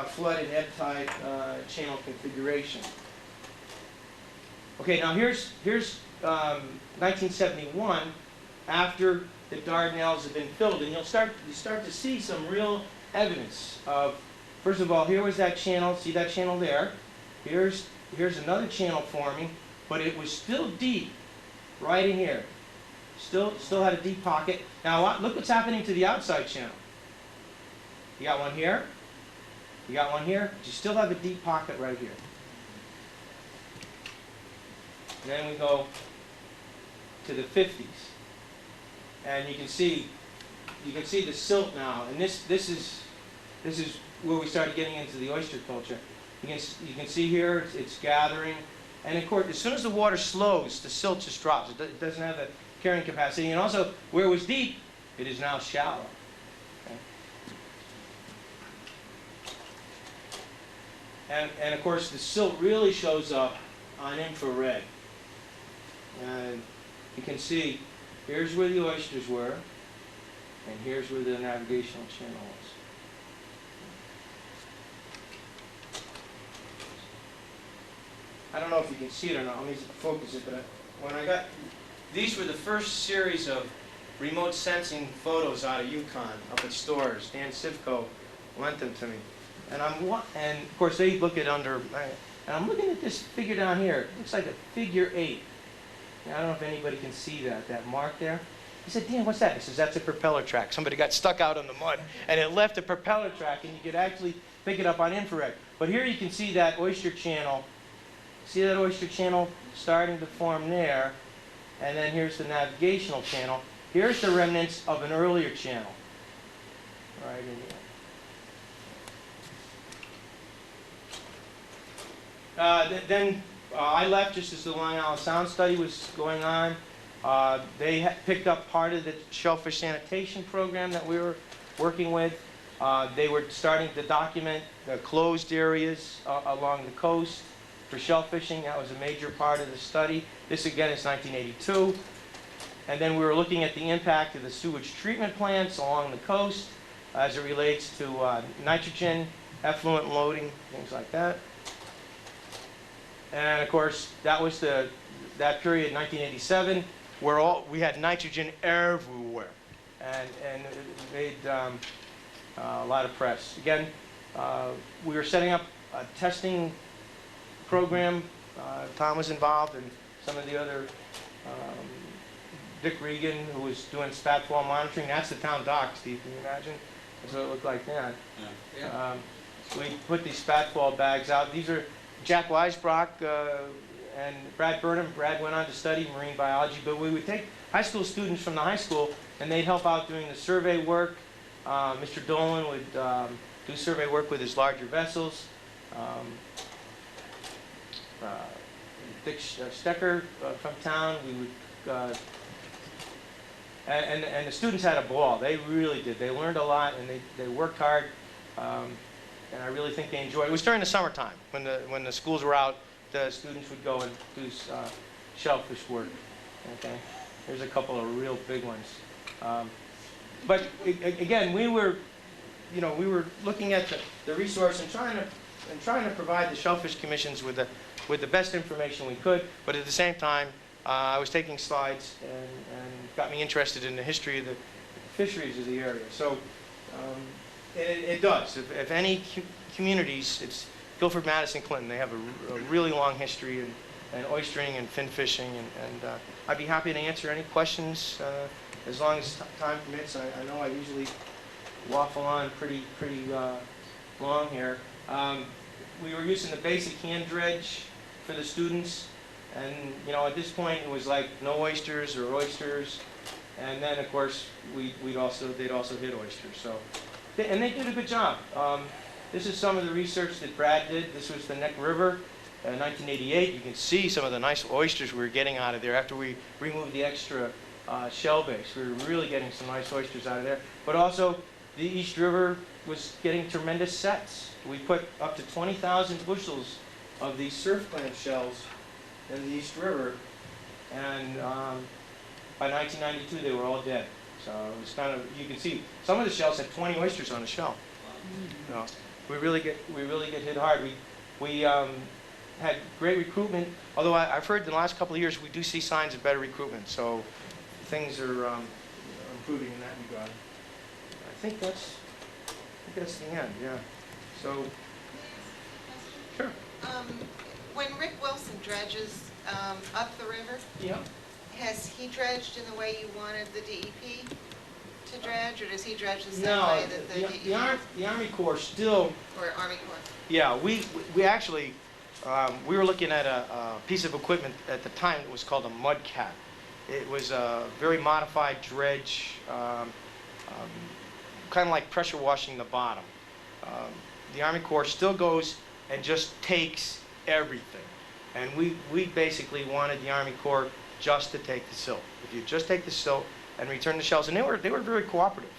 flood and ebb tide channel configuration. Okay, now here's 1971, after the Dardanelles have been filled, and you start to see some real evidence of, first of all, here was that channel, see that channel there? Here's another channel forming, but it was still deep, right in here. Still had a deep pocket. Now look what's happening to the outside channel. You got one here, you got one here, but you still have a deep pocket right here. And then we go to the 50s. And you can see the silt now, and this is where we started getting into the oyster culture. You can see here it's gathering, and of course as soon as the water slows, the silt just drops. It doesn't have the carrying capacity, and also where it was deep, it is now shallow. Okay? And of course the silt really shows up on infrared. And you can see here's where the oysters were, and here's where the navigational channel was. I don't know if you can see it or not. Let me focus it. But when I got, these were the first series of remote sensing photos out of Yukon up at Stores. Dan Sivko lent them to me, and of course they look at under. And I'm looking at this figure down here. It looks like a figure 8. Now, I don't know if anybody can see that mark there. He said, Dan, what's that? He says, that's a propeller track. Somebody got stuck out on the mud, and it left a propeller track, and you could actually pick it up on infrared. But here you can see that oyster channel. See that oyster channel starting to form there, and then here's the navigational channel. Here's the remnants of an earlier channel, right in here. I left just as the Long Island Sound study was going on. They picked up part of the shellfish sanitation program that we were working with. They were starting to document the closed areas along the coast for shellfishing. That was a major part of the study. This again is 1982. And then we were looking at the impact of the sewage treatment plants along the coast as it relates to nitrogen, effluent loading, things like that. And of course, that was that period, 1987, where we had nitrogen everywhere, and it made a lot of press. Again, we were setting up a testing program. Tom was involved, and some of the other, Dick Regan, who was doing spatfall monitoring. That's the town dock, Steve. Can you imagine? That's what it looked like then. Yeah. So we put these spatfall bags out. These are Jack Weisbrock and Brad Burnham. Brad went on to study marine biology, but we would take high school students from the high school, and they'd help out doing the survey work. Mr. Dolan would do survey work with his larger vessels. Dick Stecker from town, we would, and the students had a ball. They really did. They learned a lot, and they worked hard. And I really think they enjoyed it. It was during the summertime when the schools were out. The students would go and do shellfish work. Okay, there's a couple of real big ones. But again, we were looking at the resource and trying to provide the shellfish commissions with the best information we could. But at the same time, I was taking slides and got me interested in the history of the fisheries of the area. So. It does. If any communities, it's Guilford, Madison, Clinton. They have a really long history in oystering and fin fishing, and I'd be happy to answer any questions as long as time permits. I know I usually waffle on pretty long here. We were using the basic hand dredge for the students, And, you know, at this point, it was like no oysters or oysters. And then, of course, they'd also hit oysters. So, and they did a good job. This is some of the research that Brad did. This was the Neck River, 1988. You can see some of the nice oysters we were getting out of there after we removed the extra shell base. We were really getting some nice oysters out of there. But also, the East River was getting tremendous sets. We put up to 20,000 bushels of these surf clam shells in the East River, and by 1992 they were all dead. So it was kind of, you can see some of the shells had 20 oysters on the shell. You know, we really get hit hard. We had great recruitment, although I've heard in the last couple of years we do see signs of better recruitment. So things are improving in that regard. I think that's the end. Yeah. So sure. When Rick Wilson dredges up the river, Yeah. has he dredged in the way you wanted the DEP to dredge, or does he dredge the same No, way that the DEP the Army Corps still. or Army Corps? Yeah, we actually we were looking at a piece of equipment at the time. It was called a mudcat. It was a very modified dredge, kind of like pressure washing the bottom. The Army Corps still goes and just takes everything, and we basically wanted the Army Corps just to take the silt. If you just take the silt and return the shells, and they were very cooperative.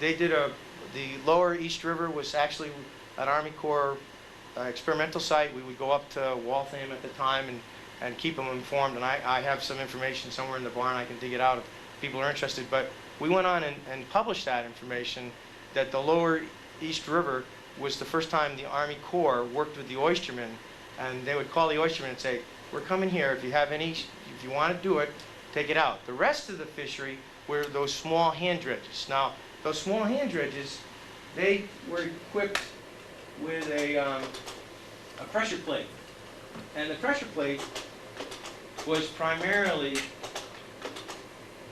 They did the lower East River was actually an Army Corps experimental site. We would go up to Waltham at the time and keep them informed, and I have some information somewhere in the barn. I can dig it out if people are interested. But we went on and published that information, that the lower East River was the first time the Army Corps worked with the oystermen, and they would call the oystermen and say, we're coming here, if you want to do it, take it out. The rest of the fishery were those small hand dredges. Now, those small hand dredges, they were equipped with a pressure plate. And the pressure plate was primarily,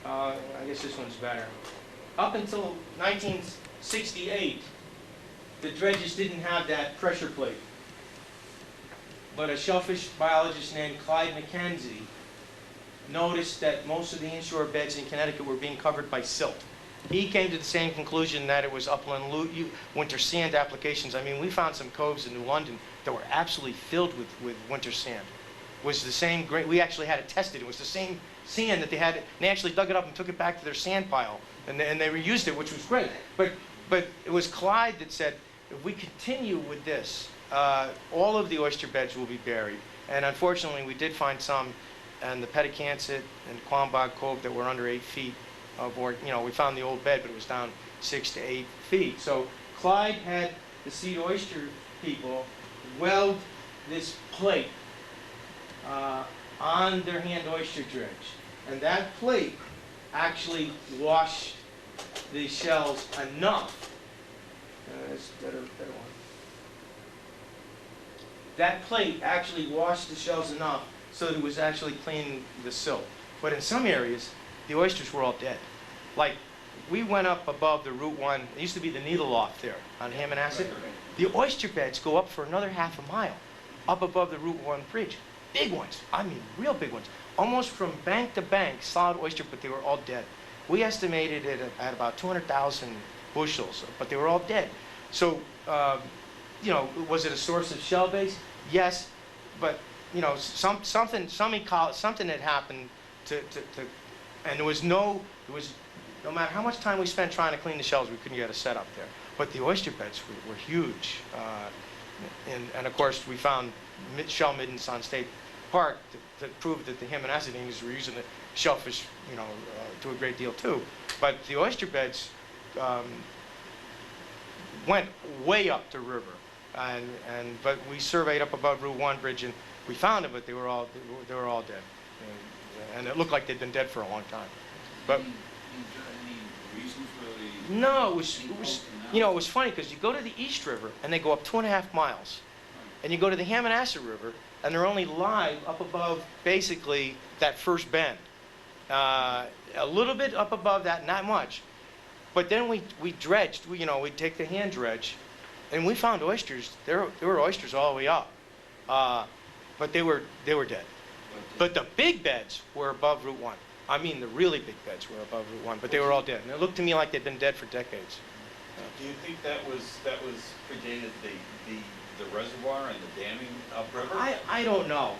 I guess this one's better. Up until 1968, the dredges didn't have that pressure plate. But a shellfish biologist named Clyde McKenzie noticed that most of the inshore beds in Connecticut were being covered by silt. He came to the same conclusion that it was upland winter sand applications. I mean, we found some coves in New London that were absolutely filled with winter sand. It was the same great, we actually had it tested. It was the same sand that they had. They actually dug it up and took it back to their sand pile, and they reused it, which was great. But it was Clyde that said, if we continue with this, all of the oyster beds will be buried. And unfortunately, we did find some in the Petticansett and Quambog Cove that were under 8 feet of, we found the old bed, but it was down 6 to 8 feet. So Clyde had the seed oyster people weld this plate on their hand oyster dredge. And that plate actually washed the shells enough. That's a better one. That plate actually washed the shells enough so that it was actually cleaning the silt. But in some areas, the oysters were all dead. Like, we went up above the Route 1, it used to be the needle loft there on Hammonasset. The oyster beds go up for another half a mile up above the Route 1 bridge. Big ones, I mean real big ones. Almost from bank to bank, solid oyster, but they were all dead. We estimated it at about 200,000 bushels, but they were all dead. So, was it a source of shell base? Yes, but something had happened and there was no matter how much time we spent trying to clean the shells, we couldn't get a set up there. But the oyster beds were huge, and of course we found shell middens on State Park that proved that the Hammonasset Indians were using the shellfish, to a great deal too. But the oyster beds went way up the river, but we surveyed up above Route 1 bridge and we found them, but they were all dead, and it looked like they'd been dead for a long time. But Any reason for the? no, it was funny because you go to the East River and they go up 2.5 miles, and you go to the Hammonasset River and they're only live up above basically that first bend, a little bit up above that, not much. But then we dredged, we'd take the hand dredge, and we found oysters. There were oysters all the way up, but they were dead. But the big beds were above Route 1. I mean, the really big beds were above Route 1, but they were all dead. And it looked to me like they'd been dead for decades. Do you think that predated the reservoir and the damming upriver? I don't know.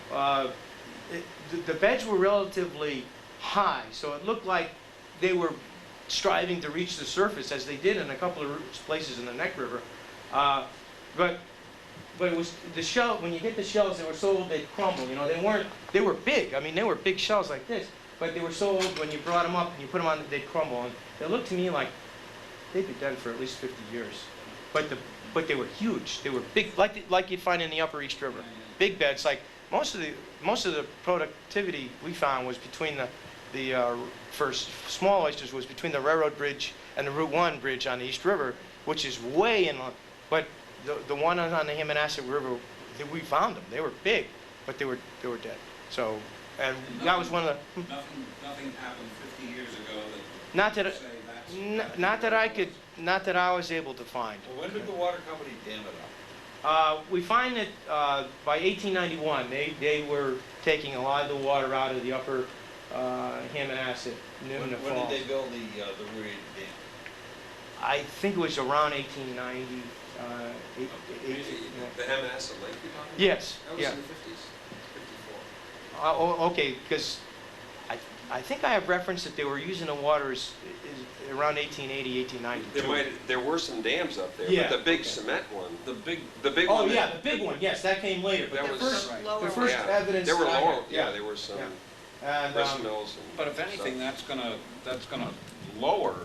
The beds were relatively high, so it looked like they were striving to reach the surface, as they did in a couple of places in the Neck River. But it was the shell. When you hit the shells, they were so old they'd crumble. You know, they were big. I mean, they were big shells like this, but they were so old when you brought them up and you put them on, they'd crumble. And it looked to me like they'd be dead for at least 50 years. But they were huge. They were big, like you'd find in the Upper East River. Big beds. Like most of the productivity we found was between the first small oysters was between the railroad bridge and the Route 1 bridge on the East River, which is way inland. But the one on the Hammonasset River, we found them. They were big, but they were dead. So, and that was one of the. Nothing happened 50 years ago that. Not that. Say that's. Not that I was able to find. Well, when did the water company dam it up? We find that by 1891, they were taking a lot of the water out of the upper Hammonasset, Newna When Falls. did they build the Ruid Dam? I think it was around 1890. The Hammonasset Lake you're talking about? Yes. That was Yeah. in the 50s? 54. Okay, because I think I have referenced that they were using the water is around 1880, 1890. There were some dams up there, Yeah, but the big okay. cement one, The big. Oh one. yeah, the big one. Yes, that came later. But That the was- first, Right. the Lower first yeah, evidence. there were that I lower, had- yeah, there were some And, press mills. But if anything, that's gonna lower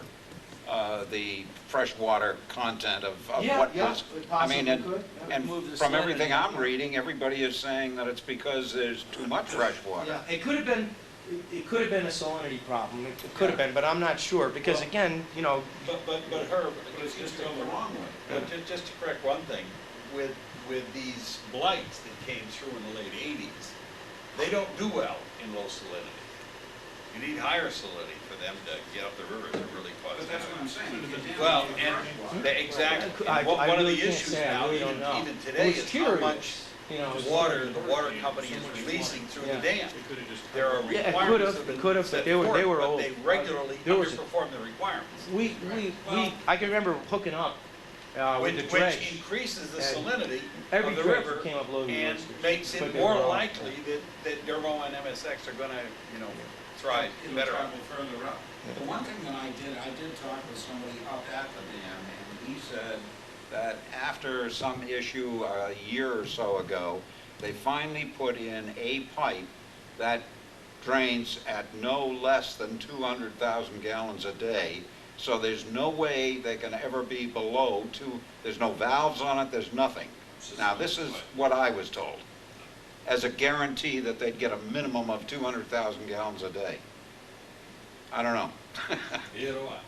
the freshwater content of Yeah, what yeah, was. it I mean, possibly could, yeah. and Move the from salinity. everything I'm reading, everybody is saying that it's because there's too much fresh water. Yeah, it could have been. It could have been a salinity problem. It could have been, but I'm not sure because again, you know. But Herb, just to go the wrong way. But just to correct one thing, with these blights that came through in the late 80s, they don't do well in low salinity. You need higher salinity for them to get up the river to really cause But that's what I'm saying. You can dam Well, it with and fresh water. exactly. I And one of really the can't issues say. I now, really don't know. even It today, was is how curious, much you know, water the water company is releasing through the dam. There are Yeah, it requirements could that have, have been it could have, set but they were forth, old. But they regularly There was a- underperform the requirements. I can remember hooking up with the Which dredge. increases the And salinity every of the dredge river came up loaded with and oysters. makes But it they more were all- likely that Dermo and MSX are gonna, thrive It'll better. travel further up. The one thing that I did talk with somebody up at the dam, and he said That after some issue a year or so ago, they finally put in a pipe that drains at no less than 200,000 gallons a day. So there's no way they can ever be below there's no valves on it, there's nothing. Now, this is what I was told, as a guarantee that they'd get a minimum of 200,000 gallons a day. I don't know. Either way.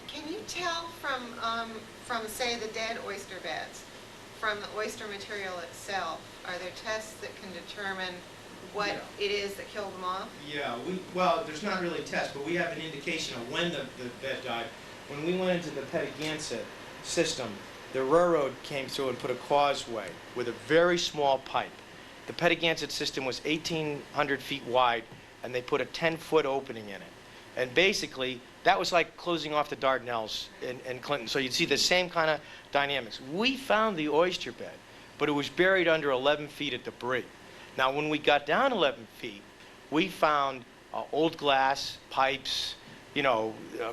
Can you tell from say the dead oyster beds, from the oyster material itself, are there tests that can determine what it is that killed them off? Yeah, well, there's not really a test, but we have an indication of when the bed died. When we went into the Pettigansett system, the railroad came through and put a causeway with a very small pipe. The Pettigansett system was 1,800 feet wide, and they put a 10-foot opening in it. And basically, that was like closing off the Dardanelles in Clinton. So you'd see the same kind of dynamics. We found the oyster bed, but it was buried under 11 feet at debris. Now, when we got down 11 feet, we found old glass, pipes,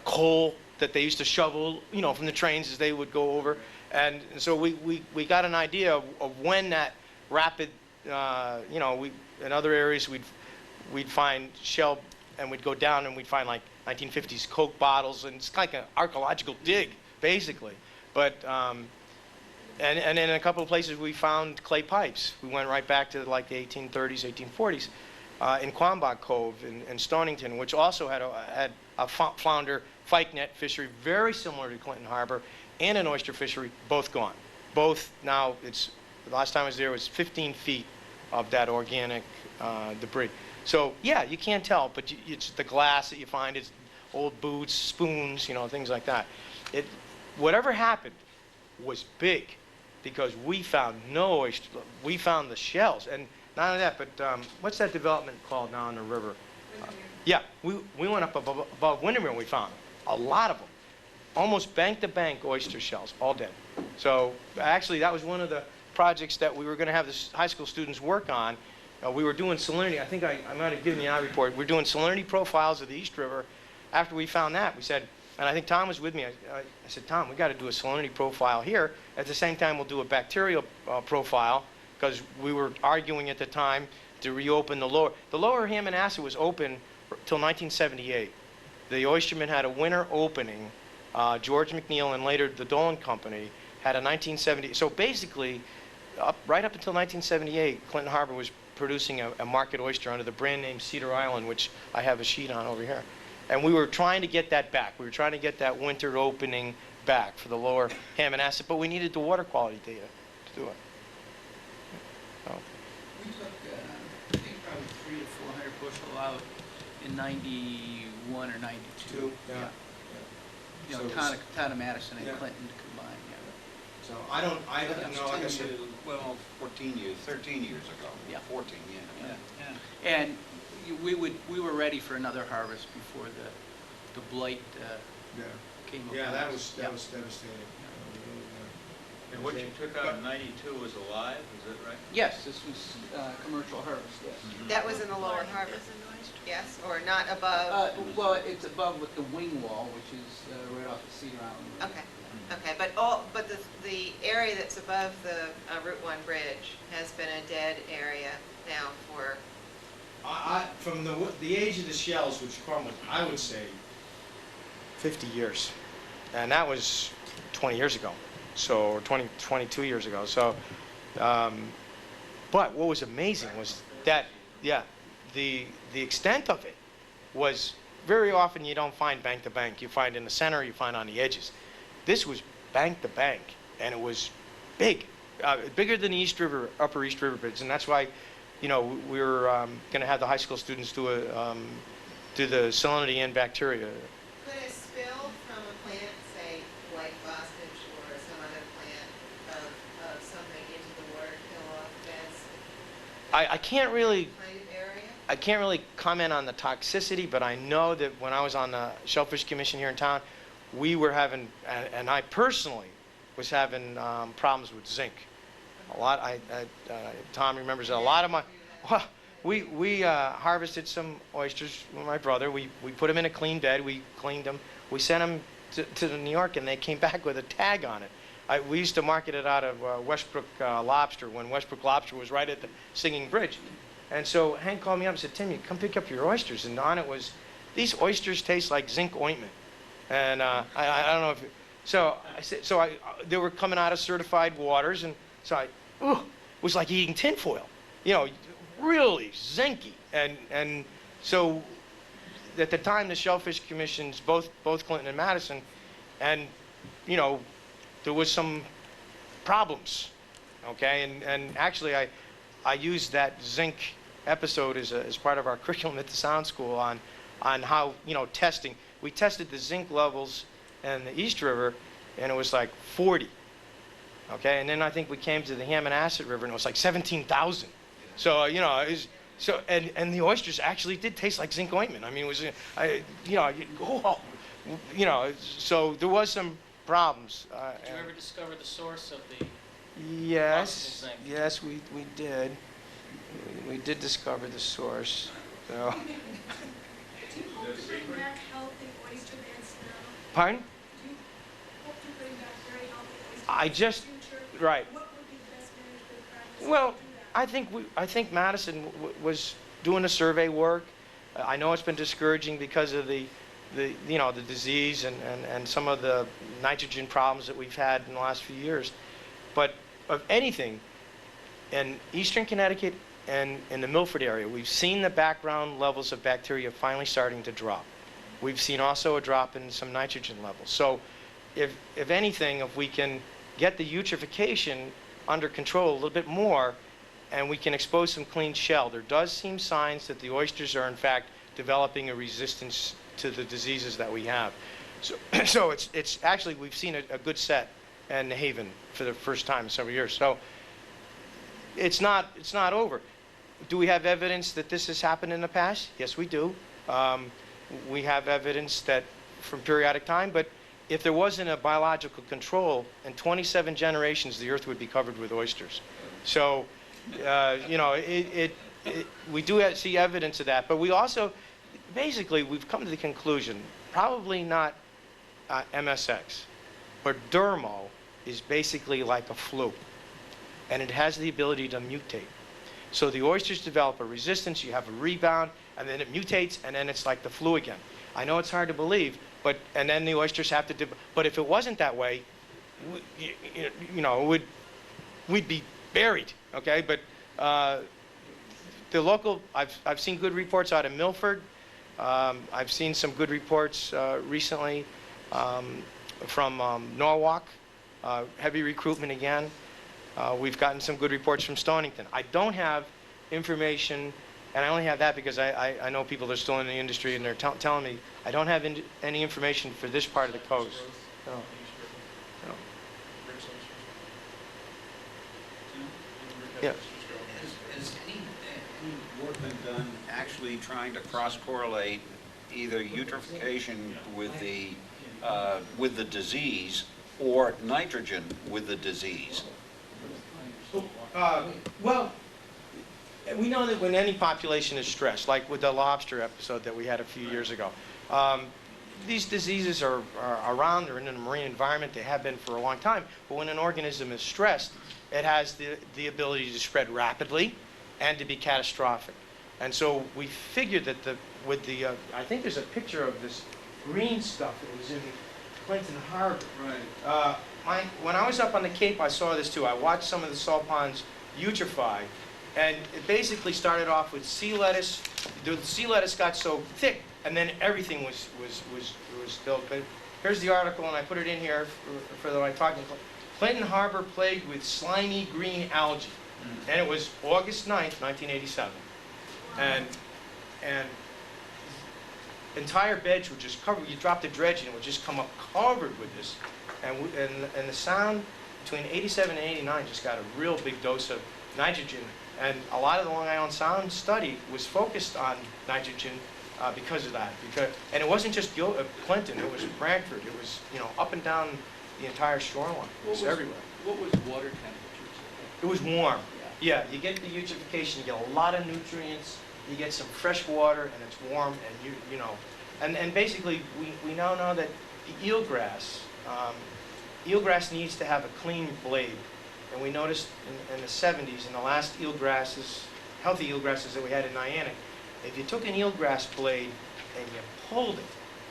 coal that they used to shovel, from the trains as they would go over. And so we got an idea of when that rapid, in other areas we'd find shell, and we'd go down and we'd find like 1950s Coke bottles, and it's like an archaeological dig, basically. But and in a couple of places we found clay pipes. We went right back to like the 1830s, 1840s, in Quambach Cove in Stonington, which also had a flounder fyke net fishery very similar to Clinton Harbor, and an oyster fishery, both gone. Both now, the last time I was there was 15 feet of that organic debris. So yeah, you can't tell, but it's the glass that you find, it's old boots, spoons, things like that. Whatever happened was big, because we found no oyster. We found the shells, and not only that, but what's that development called now on the river? Yeah, we went up above Windermere, we found a lot of them. Almost bank-to-bank oyster shells, all dead. So actually, that was one of the projects that we were going to have the high school students work on. We were doing salinity. I think I might have given you our report. We're doing salinity profiles of the East River. After we found that, we said, and I think Tom was with me, I said, Tom, we got to do a salinity profile here. At the same time, we'll do a bacterial profile, because we were arguing at the time to reopen the lower. The lower Hammonasset was open till 1978. The oystermen had a winter opening. George McNeil and later the Dolan Company had a 1970. So basically, right up until 1978, Clinton Harbor was producing a market oyster under the brand name Cedar Island, which I have a sheet on over here. And we were trying to get that back. We were trying to get that winter opening back for the lower Hammonasset, but we needed the water quality data to do it. So. We took, I think probably 300 to 400 bushel out in 91 or 92. Yeah. You know, So town of Madison and yeah. Clinton combined, yeah. So I don't know, like I said, Well, 13 years ago. Yeah. 14, yeah. And we were ready for another harvest before the blight came upon us. yeah, that was Yeah. devastating. And what you took out in 92 was alive, is that right? Yes, this was commercial harvest, yes. That was in the lower harbor, yes, or not above? Well, it's above with the wing wall, which is right off of Cedar Island. Okay, but the area that's above the Route 1 bridge has been a dead area now for, From the age of the shells, which crumbled, I would say 50 years. And that was 20 years ago, so 22 years ago. So, but what was amazing was that, yeah, the extent of it was very often you don't find bank to bank. You find in the center, you find on the edges. This was bank to bank, and it was big, bigger than the East River, Upper East River bridge, and that's why, you know, we were going to have the high school students do the salinity and bacteria. could a spill from a plant, say white bostage or some other plant of something into the water kill off beds I can't really. kind of area? I can't really comment on the toxicity, but I know that when I was on the Shellfish Commission here in town, we were having, and I personally was having problems with zinc. A lot. Tom remembers that a lot of my. Well, we harvested some oysters with my brother. We put them in a clean bed. We cleaned them. We sent them to New York, and they came back with a tag on it. We used to market it out of Westbrook Lobster when Westbrook Lobster was right at the Singing Bridge. And so Hank called me up and said, Tim, you come pick up your oysters. And on it was, these oysters taste like zinc ointment. And I don't know if, so I said, they were coming out of certified waters, and so it was like eating tinfoil, you know, really zinky. And so at the time, the Shellfish Commissions, both Clinton and Madison, and, you know, there was some problems, okay? And actually, I used that zinc episode as part of our curriculum at the Sound School on how, you know, testing. We tested the zinc levels in the East River, and it was like 40, okay? And then I think we came to the Hammonasset River, and it was like 17,000. So, you know, it was, so, and the oysters actually did taste like zinc ointment. I mean, it was, you know, so there was some problems. Did you ever discover the source of the Yes, possible zinc? yes, we did. We did discover the source. So. Do you hope to bring back healthy oyster beds now? Pardon? Do you hope to bring back very healthy oyster I beds just- in the future? right. What would be the best management practice Well, to do that? I think Madison was doing the survey work. I know it's been discouraging because of the you know, the disease and some of the nitrogen problems that we've had in the last few years. But of anything, in eastern Connecticut and in the Milford area, we've seen the background levels of bacteria finally starting to drop. We've seen also a drop in some nitrogen levels. So if anything, if we can get the eutrophication under control a little bit more, and we can expose some clean shell, there does seem signs that the oysters are in fact developing a resistance to the diseases that we have. So, so it's actually, we've seen a good set in Haven for the first time in several years. So it's not over. Do we have evidence that this has happened in the past? Yes, we do. We have evidence that from periodic time, but if there wasn't a biological control, in 27 generations, the earth would be covered with oysters. So, you know, we do see evidence of that, but we also, basically, we've come to the conclusion, probably not MSX, but dermo is basically like a flu, and it has the ability to mutate. So the oysters develop a resistance, you have a rebound, and then it mutates, and then it's like the flu again. I know it's hard to believe, but, and then the oysters have to, but if it wasn't that way, you know, we'd be buried, okay? But the local, I've seen good reports out of Milford. I've seen some good reports recently from Norwalk, heavy recruitment again. We've gotten some good reports from Stonington. I don't have information, and I only have that because I know people that are still in the industry, and they're telling me I don't have any information for this part of the coast. No. No. Yeah. Has any work been done actually trying to cross-correlate either eutrophication with the disease or nitrogen with the disease? Well, we know that when any population is stressed, like with the lobster episode that we had a few years ago, these diseases are around, they're in the marine environment, they have been for a long time, but when an organism is stressed, it has the ability to spread rapidly and to be catastrophic. And so we figured that I think there's a picture of this green stuff that was in Clinton Harbor. Right. When I was up on the Cape, I saw this too. I watched some of the salt ponds eutrophy, and it basically started off with sea lettuce. The sea lettuce got so thick, and then everything was filled. But here's the article, and I put it in here for the talking. Clinton Harbor plagued with slimy green algae, and it was August 9th, 1987, and entire beds were just covered. You dropped the dredge, and it would just come up covered with this. And the sound between 87 and 89 just got a real big dose of nitrogen. And a lot of the Long Island Sound study was focused on nitrogen because of that. And it wasn't just Clinton, it was Brantford. It was, you know, up and down the entire shoreline. It was everywhere. What was water temperatures? It was warm. Yeah, you get the eutrophication, you get a lot of nutrients, you get some fresh water, and it's warm, and you know. And basically, we now know that the eelgrass needs to have a clean blade. And we noticed in the 70s, in the last eelgrasses, healthy eelgrasses that we had in Niantic, if you took an eelgrass blade and you pulled it,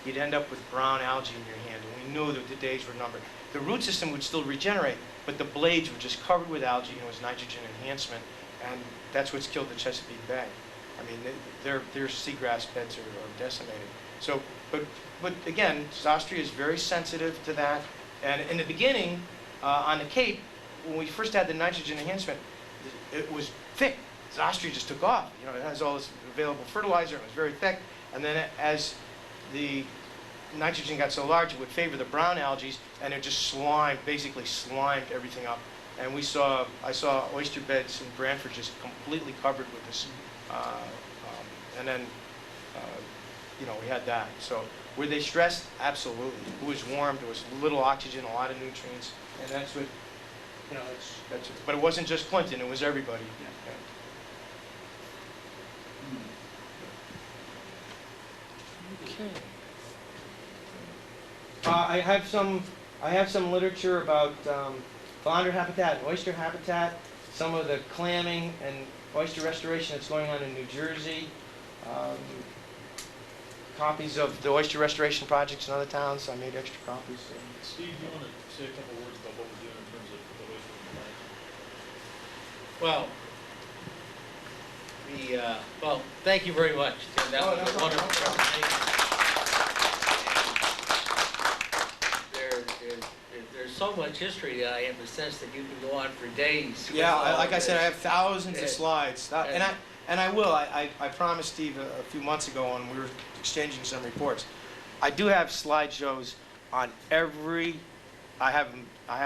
you'd end up with brown algae in your hand. And we knew that the days were numbered. The root system would still regenerate, but the blades were just covered with algae, and it was nitrogen enhancement. And that's what's killed the Chesapeake Bay. I mean, their seagrass beds are decimated. So, but again, Zostria is very sensitive to that. And in the beginning, on the Cape, when we first had the nitrogen enhancement, it was thick. Zostria just took off. You know, it has all this available fertilizer. It was very thick. And then as the nitrogen got so large, it would favor the brown algae, and it just basically slimed everything up. And I saw oyster beds in Brantford just completely covered with this. And then, you know, we had that. So were they stressed? Absolutely. It was warm. There was little oxygen, a lot of nutrients, and that's what, you know, that's. But it wasn't just Clinton. It was everybody. Yeah. Okay. I have some literature about flounder habitat and oyster habitat, some of the clamming and oyster restoration that's going on in New Jersey, copies of the oyster restoration projects in other towns. I made extra copies. Steve, do you want to say a couple words about what we're doing in terms of the oyster plant? Well, thank you very much, Tim. That was a wonderful presentation. There's so much history that I have the sense that you can go on for days. Yeah, like I said, I have thousands of slides, and I will. I promised Steve a few months ago when we were exchanging some reports. I do have slideshows on every. I have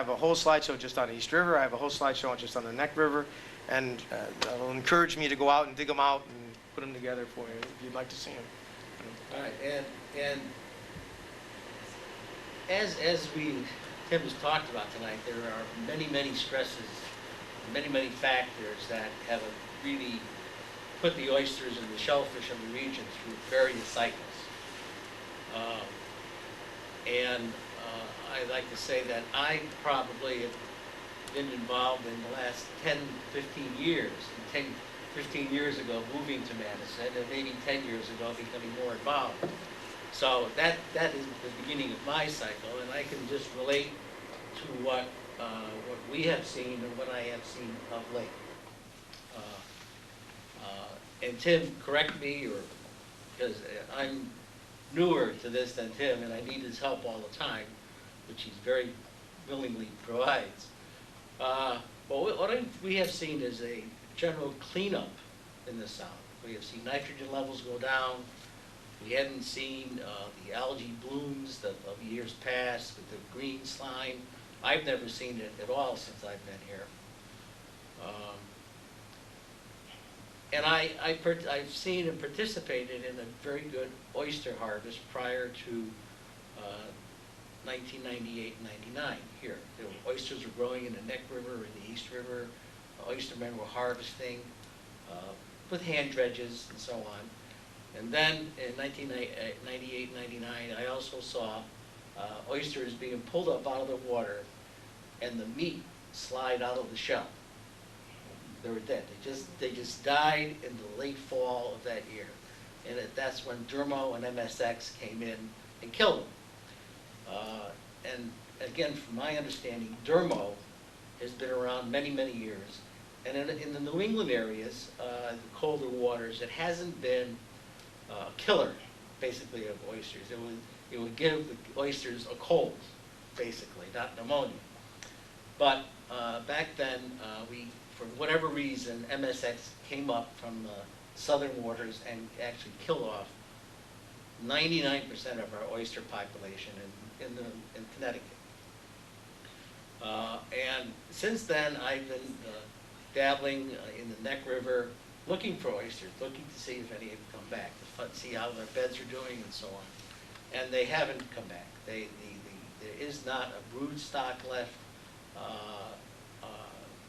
a whole slideshow just on East River. I have a whole slideshow just on the Neck River, and it'll encourage me to go out and dig them out and put them together for you if you'd like to see them. All right, and as Tim has talked about tonight, there are many stresses, many factors that have really put the oysters and the shellfish in the region through various cycles. I'd like to say that I probably have been involved in the last 10, 15 years, 15 years ago moving to Madison, and maybe 10 years ago becoming more involved. So that is the beginning of my cycle, and I can just relate to what we have seen and what I have seen of late. And Tim, correct me, or because I'm newer to this than Tim, and I need his help all the time, which he's very willingly provides. But what we have seen is a general cleanup in the South. We have seen nitrogen levels go down. We hadn't seen the algae blooms of years past with the green slime. I've never seen it at all since I've been here. And I've seen and participated in a very good oyster harvest prior to 1998 and 99 here. The oysters were growing in the Neck River and the East River. Oystermen were harvesting with hand dredges and so on. And then in 1998, 99, I also saw oysters being pulled up out of the water and the meat slide out of the shell. They were dead. They just died in the late fall of that year. And that's when Dermo and MSX came in and killed them. And again, from my understanding, Dermo has been around many years. And in the New England areas, the colder waters, it hasn't been a killer, basically, of oysters. It would give the oysters a cold, basically, not pneumonia. But back then, for whatever reason, MSX came up from the southern waters and actually killed off 99% of our oyster population in Connecticut. And since then, I've been dabbling in the Neck River, looking for oysters, looking to see if any have come back, to see how their beds are doing and so on. And they haven't come back. There is not a brood stock left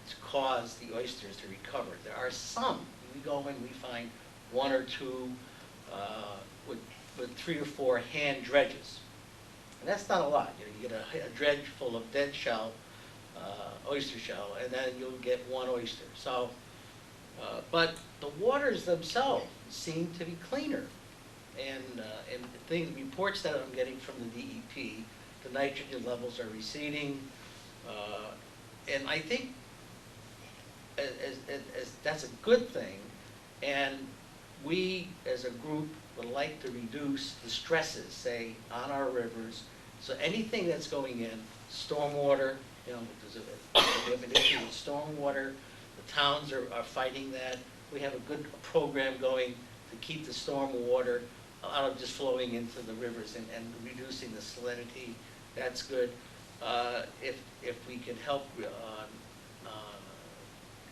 to cause the oysters to recover. There are some. We go in, we find one or two with 3 or 4 hand dredges. And that's not a lot. You get a dredge full of dead shell, oyster shell, and then you'll get 1 oyster. So, but the waters themselves seem to be cleaner. And the reports that I'm getting from the DEP, the nitrogen levels are receding. And I think as that's a good thing. And we, as a group, would like to reduce the stresses, say, on our rivers. So anything that's going in, stormwater, we have an issue with stormwater. The towns are fighting that. We have a good program going to keep the stormwater out of just flowing into the rivers and reducing the salinity. That's good. If we can help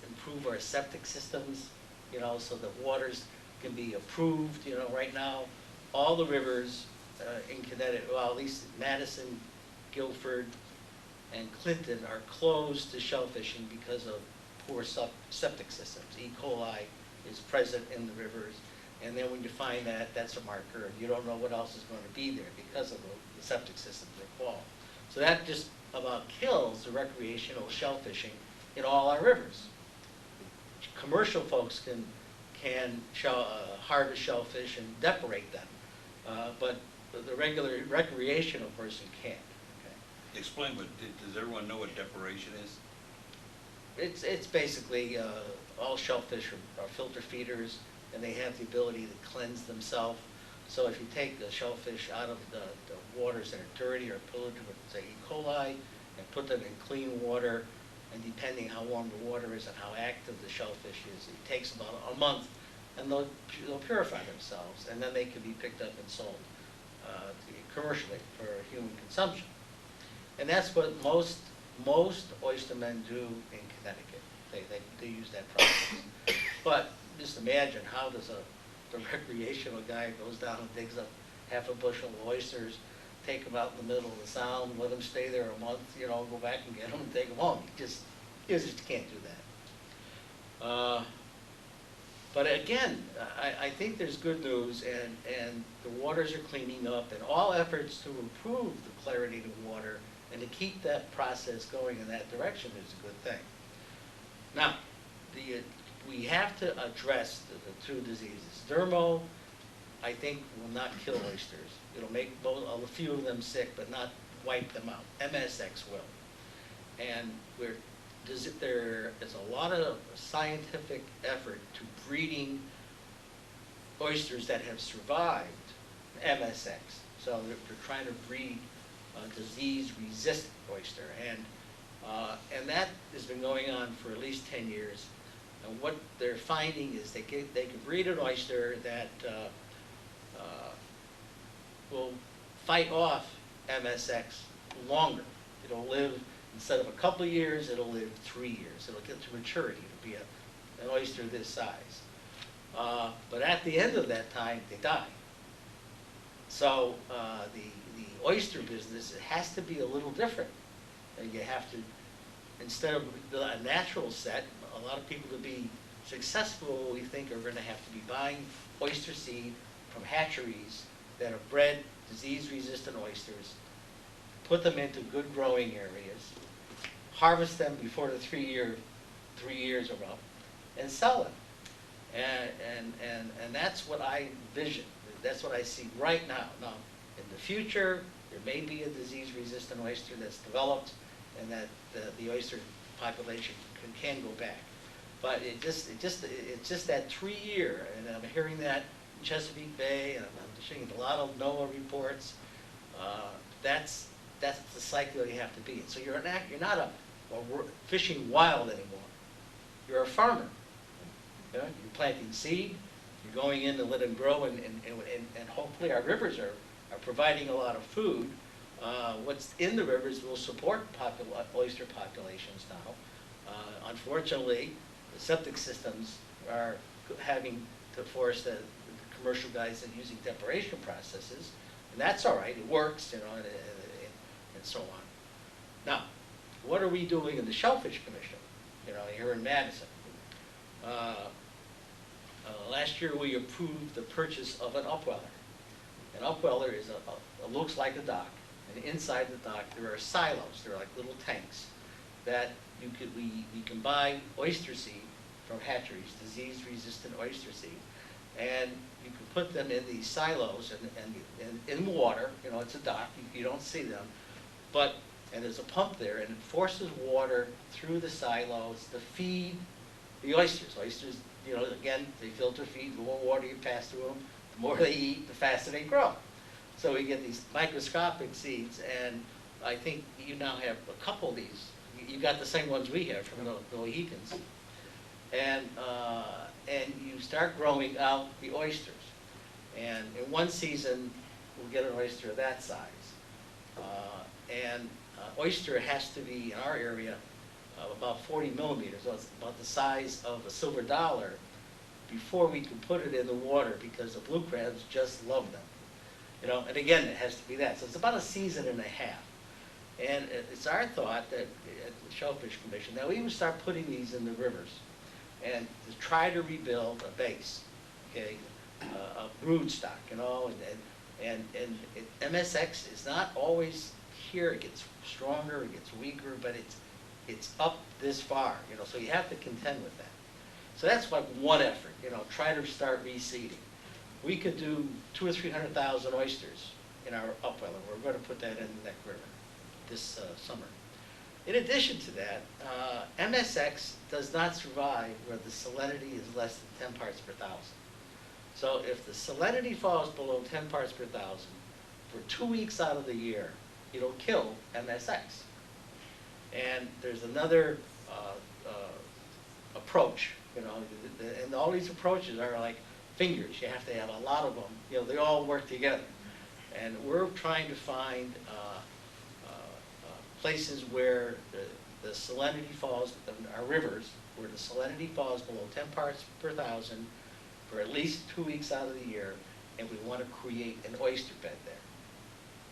improve our septic systems, so the waters can be approved. Right now, all the rivers in Connecticut, well, at least Madison, Guilford, and Clinton are closed to shellfishing because of poor septic systems. E. coli is present in the rivers, and then when you find that, that's a marker, and you don't know what else is going to be there because of the septic systems are clogged. So that just about kills the recreational shellfishing in all our rivers. Commercial folks can harvest shellfish and decorate them, but the regular recreational person can't. Okay? Explain does everyone know what deparation is? It's basically all shellfish are filter feeders, and they have the ability to cleanse themselves. So if you take the shellfish out of the waters that are dirty or polluted with, say, E. coli, and put them in clean water, and depending how warm the water is and how active the shellfish is, it takes about a month, and they'll purify themselves, and then they can be picked up and sold commercially for human consumption. And that's what most oystermen do in Connecticut. They use that process. But just imagine, how does the recreational guy goes down and digs up half a bushel of oysters, take them out in the middle of the sound, let them stay there a month, go back and get them and take them home. You just can't do that. But again, I think there's good news, and the waters are cleaning up, and all efforts to improve the clarity of the water and to keep that process going in that direction is a good thing. Now, we have to address the two diseases. Dermo, I think, will not kill oysters. It'll make a few of them sick, but not wipe them out. MSX will. And there is a lot of scientific effort to breeding oysters that have survived MSX. So they're trying to breed a disease-resistant oyster. And that has been going on for at least 10 years. And what they're finding is they can breed an oyster that will fight off MSX longer. It'll live, instead of a couple of years, it'll live 3 years. It'll get to maturity. It'll be an oyster this size. But at the end of that time, they die. So the oyster business, it has to be a little different. You have to, instead of a natural set, a lot of people, to be successful, we think, are going to have to be buying oyster seed from hatcheries that have bred disease-resistant oysters, put them into good growing areas, harvest them before the 3 years are up, and sell them. And that's what I envision. That's what I see right now. Now, in the future, there may be a disease-resistant oyster that's developed, and that the oyster population can go back. But it's just that 3 year, and I'm hearing that in Chesapeake Bay, and I'm seeing a lot of NOAA reports. That's the cycle you have to be in. So you're not a fishing wild anymore. You're a farmer. You're planting seed. You're going in to let them grow, and hopefully our rivers are providing a lot of food. What's in the rivers will support oyster populations now. Unfortunately, the septic systems are having to force the commercial guys that are using depuration processes, and that's all right. It works, and so on. Now, what are we doing in the Shellfish Commission? Here in Madison. Last year we approved the purchase of an upweller. An upweller is looks like a dock, and inside the dock there are silos. They're like little tanks that we can buy oyster seed from hatcheries, disease-resistant oyster seed, and you can put them in these silos and in water. It's a dock. You don't see them, and there's a pump there, and it forces water through the silos to feed the oysters. Oysters, again, they filter feed. The more water you pass through them, the more they eat, the faster they grow. So we get these microscopic seeds, and I think you now have a couple of these. You got the same ones we have from the Mohicans, and you start growing out the oysters. And in one season, we'll get an oyster that size. Oyster has to be, in our area, about 40 millimeters. So it's about the size of a silver dollar before we can put it in the water, because the blue crabs just love them. And again, it has to be that. So it's about a season and a half. And it's our thought that at the Shellfish Commission that we would start putting these in the rivers and to try to rebuild a base, okay, a brood stock, and MSX is not always here. It gets stronger, it gets weaker, but it's up this far, so you have to contend with that. So that's like one effort, try to start reseeding. We could do 200,000 or 300,000 oysters in our upweller. We're going to put that in the Neck River this summer. In addition to that, MSX does not survive where the salinity is less than 10 parts per thousand. So if the salinity falls below 10 parts per thousand, for 2 weeks out of the year, it'll kill MSX. And there's another approach, and all these approaches are like fingers. You have to have a lot of them. They all work together. And we're trying to find places where the the salinity falls, our rivers, where the salinity falls below 10 parts per thousand for at least 2 weeks out of the year, and we want to create an oyster bed there.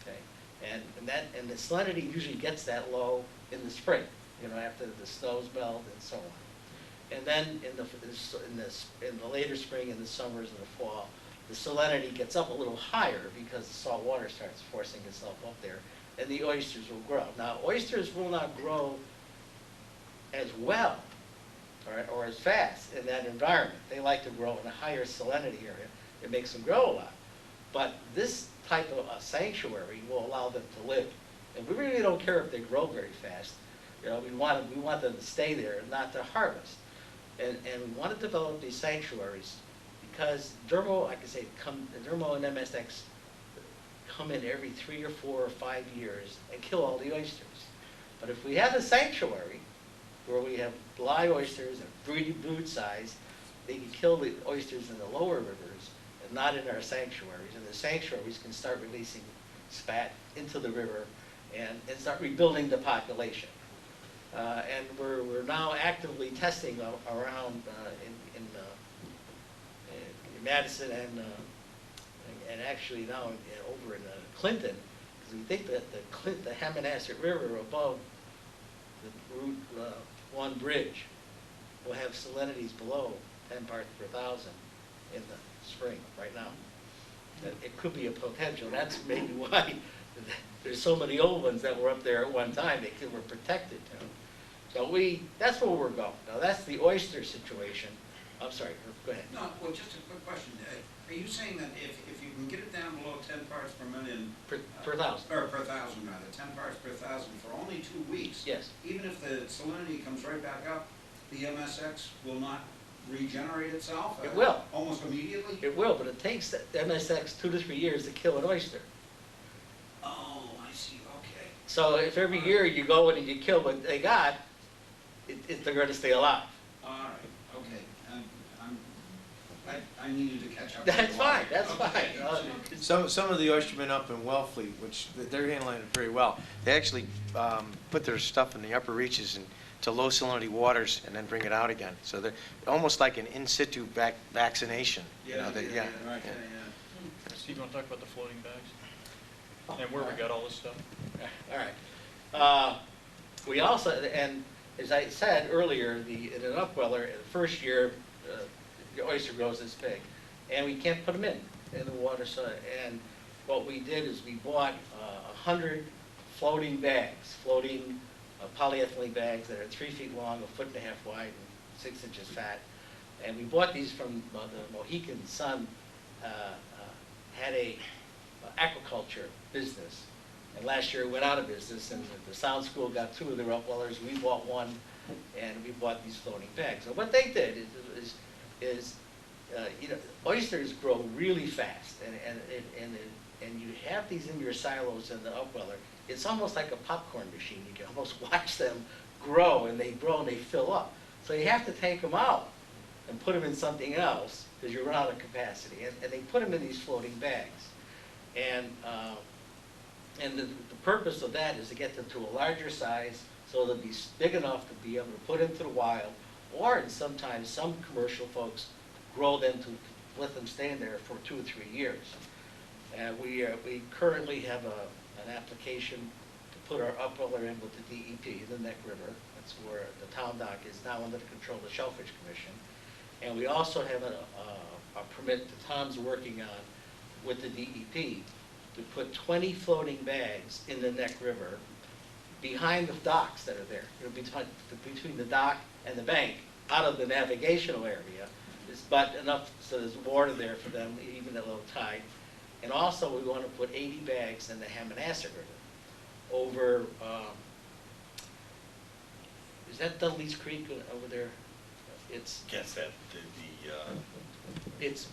Okay, and the salinity usually gets that low in the spring, you know, after the snows melt and so on. And then in the later spring and the summers and the fall, the salinity gets up a little higher because the salt water starts forcing itself up there, and the oysters will grow. Now, oysters will not grow as well or as fast in that environment. They like to grow in a higher salinity area. It makes them grow a lot. But this type of a sanctuary will allow them to live. And we really don't care if they grow very fast. You know, we want them to stay there and not to harvest. And we want to develop these sanctuaries because Dermo, like I say, Dermo and MSX come in every 3 or 4 or 5 years and kill all the oysters. But if we have a sanctuary where we have live oysters and brood size, they can kill the oysters in the lower rivers and not in our sanctuaries. And the sanctuaries can start releasing spat into the river and start rebuilding the population. And we're now actively testing around in Madison and actually now over in Clinton, because we think that the Hammonasset River above the Route 1 bridge will have salinities below 10 parts per thousand in the spring right now. That it could be a potential. That's maybe why there's so many old ones that were up there at one time. They were protected. So that's where we're going. Now that's the oyster situation. I'm sorry, go ahead. No, well, just a quick question. Are you saying that if you can get it down below 10 parts per million? Per thousand. Or per thousand, rather, 10 parts per thousand for only 2 weeks? Yes. Even if the salinity comes right back up, the MSX will not regenerate itself? It will. Almost immediately? It will, but it takes the MSX 2 to 3 years to kill an oyster. Oh, I see, okay. So if every year you go in and you kill what they got, they're going to stay alive. All right, okay. I needed to catch up. That's fine, that's Okay. fine. Some of the oystermen up in Wellfleet, which they're handling it very well, they actually put their stuff in the upper reaches and to low salinity waters and then bring it out again. So they're almost like an in situ vaccination. You know, Right, yeah. Steve, you want to talk about the floating bags? And where we got all this stuff? All right. We also, and as I said earlier, in an upweller, the first year, the oyster grows this big. And we can't put them in the water. So, and what we did is we bought 100 floating bags, polyethylene bags that are 3 feet long, 1.5 feet wide, and 6 inches fat. And we bought these from the Mohican Sun, had a aquaculture business. And last year it went out of business, and the Sound School got 2 of their upwellers. We bought 1, and we bought these floating bags. So what they did is you know, oysters grow really fast, and you have these in your silos in the upweller. It's almost like a popcorn machine. You can almost watch them grow, and they grow and they fill up. So you have to take them out and put them in something else because you run out of capacity. And they put them in these floating bags. And the purpose of that is to get them to a larger size so they'll be big enough to be able to put into the wild, or sometimes some commercial folks grow them to let them stay in there for 2 or 3 years. And we currently have an application to put our upweller in with the DEP, the Neck River. That's where the town dock is now under the control of the Shellfish Commission. And we also have a permit that Tom's working on with the DEP to put 20 floating bags in the Neck River behind the docks that are there, you know, between the dock and the bank, out of the navigational area, but enough so there's water there for them, even at low tide. And also we want to put 80 bags in the Hammonasset River over, is that Dudley's Creek over there? It's it's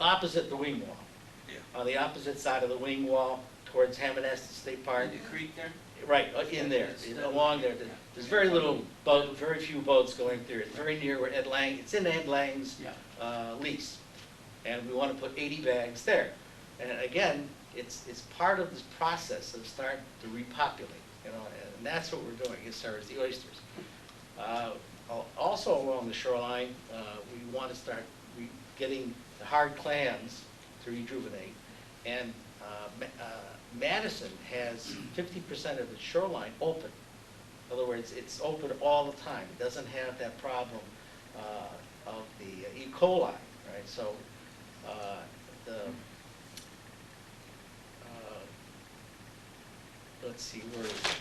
opposite the wing wall. On the opposite side of the wing wall towards Hammonasset State Park. The creek there? Right, in there, along there. There's very few boats going through. It's very near where Ed Lang, it's in Ed Lang's lease. And we want to put 80 bags there. And again, it's part of this process of starting to repopulate. you know, and that's what we're doing as far as the oysters. Also along the shoreline, we want to start getting the hard clams to rejuvenate, and Madison has 50% of the shoreline open. In other words, it's open all the time. It doesn't have that problem of the E. coli, right? So let's see, where is it?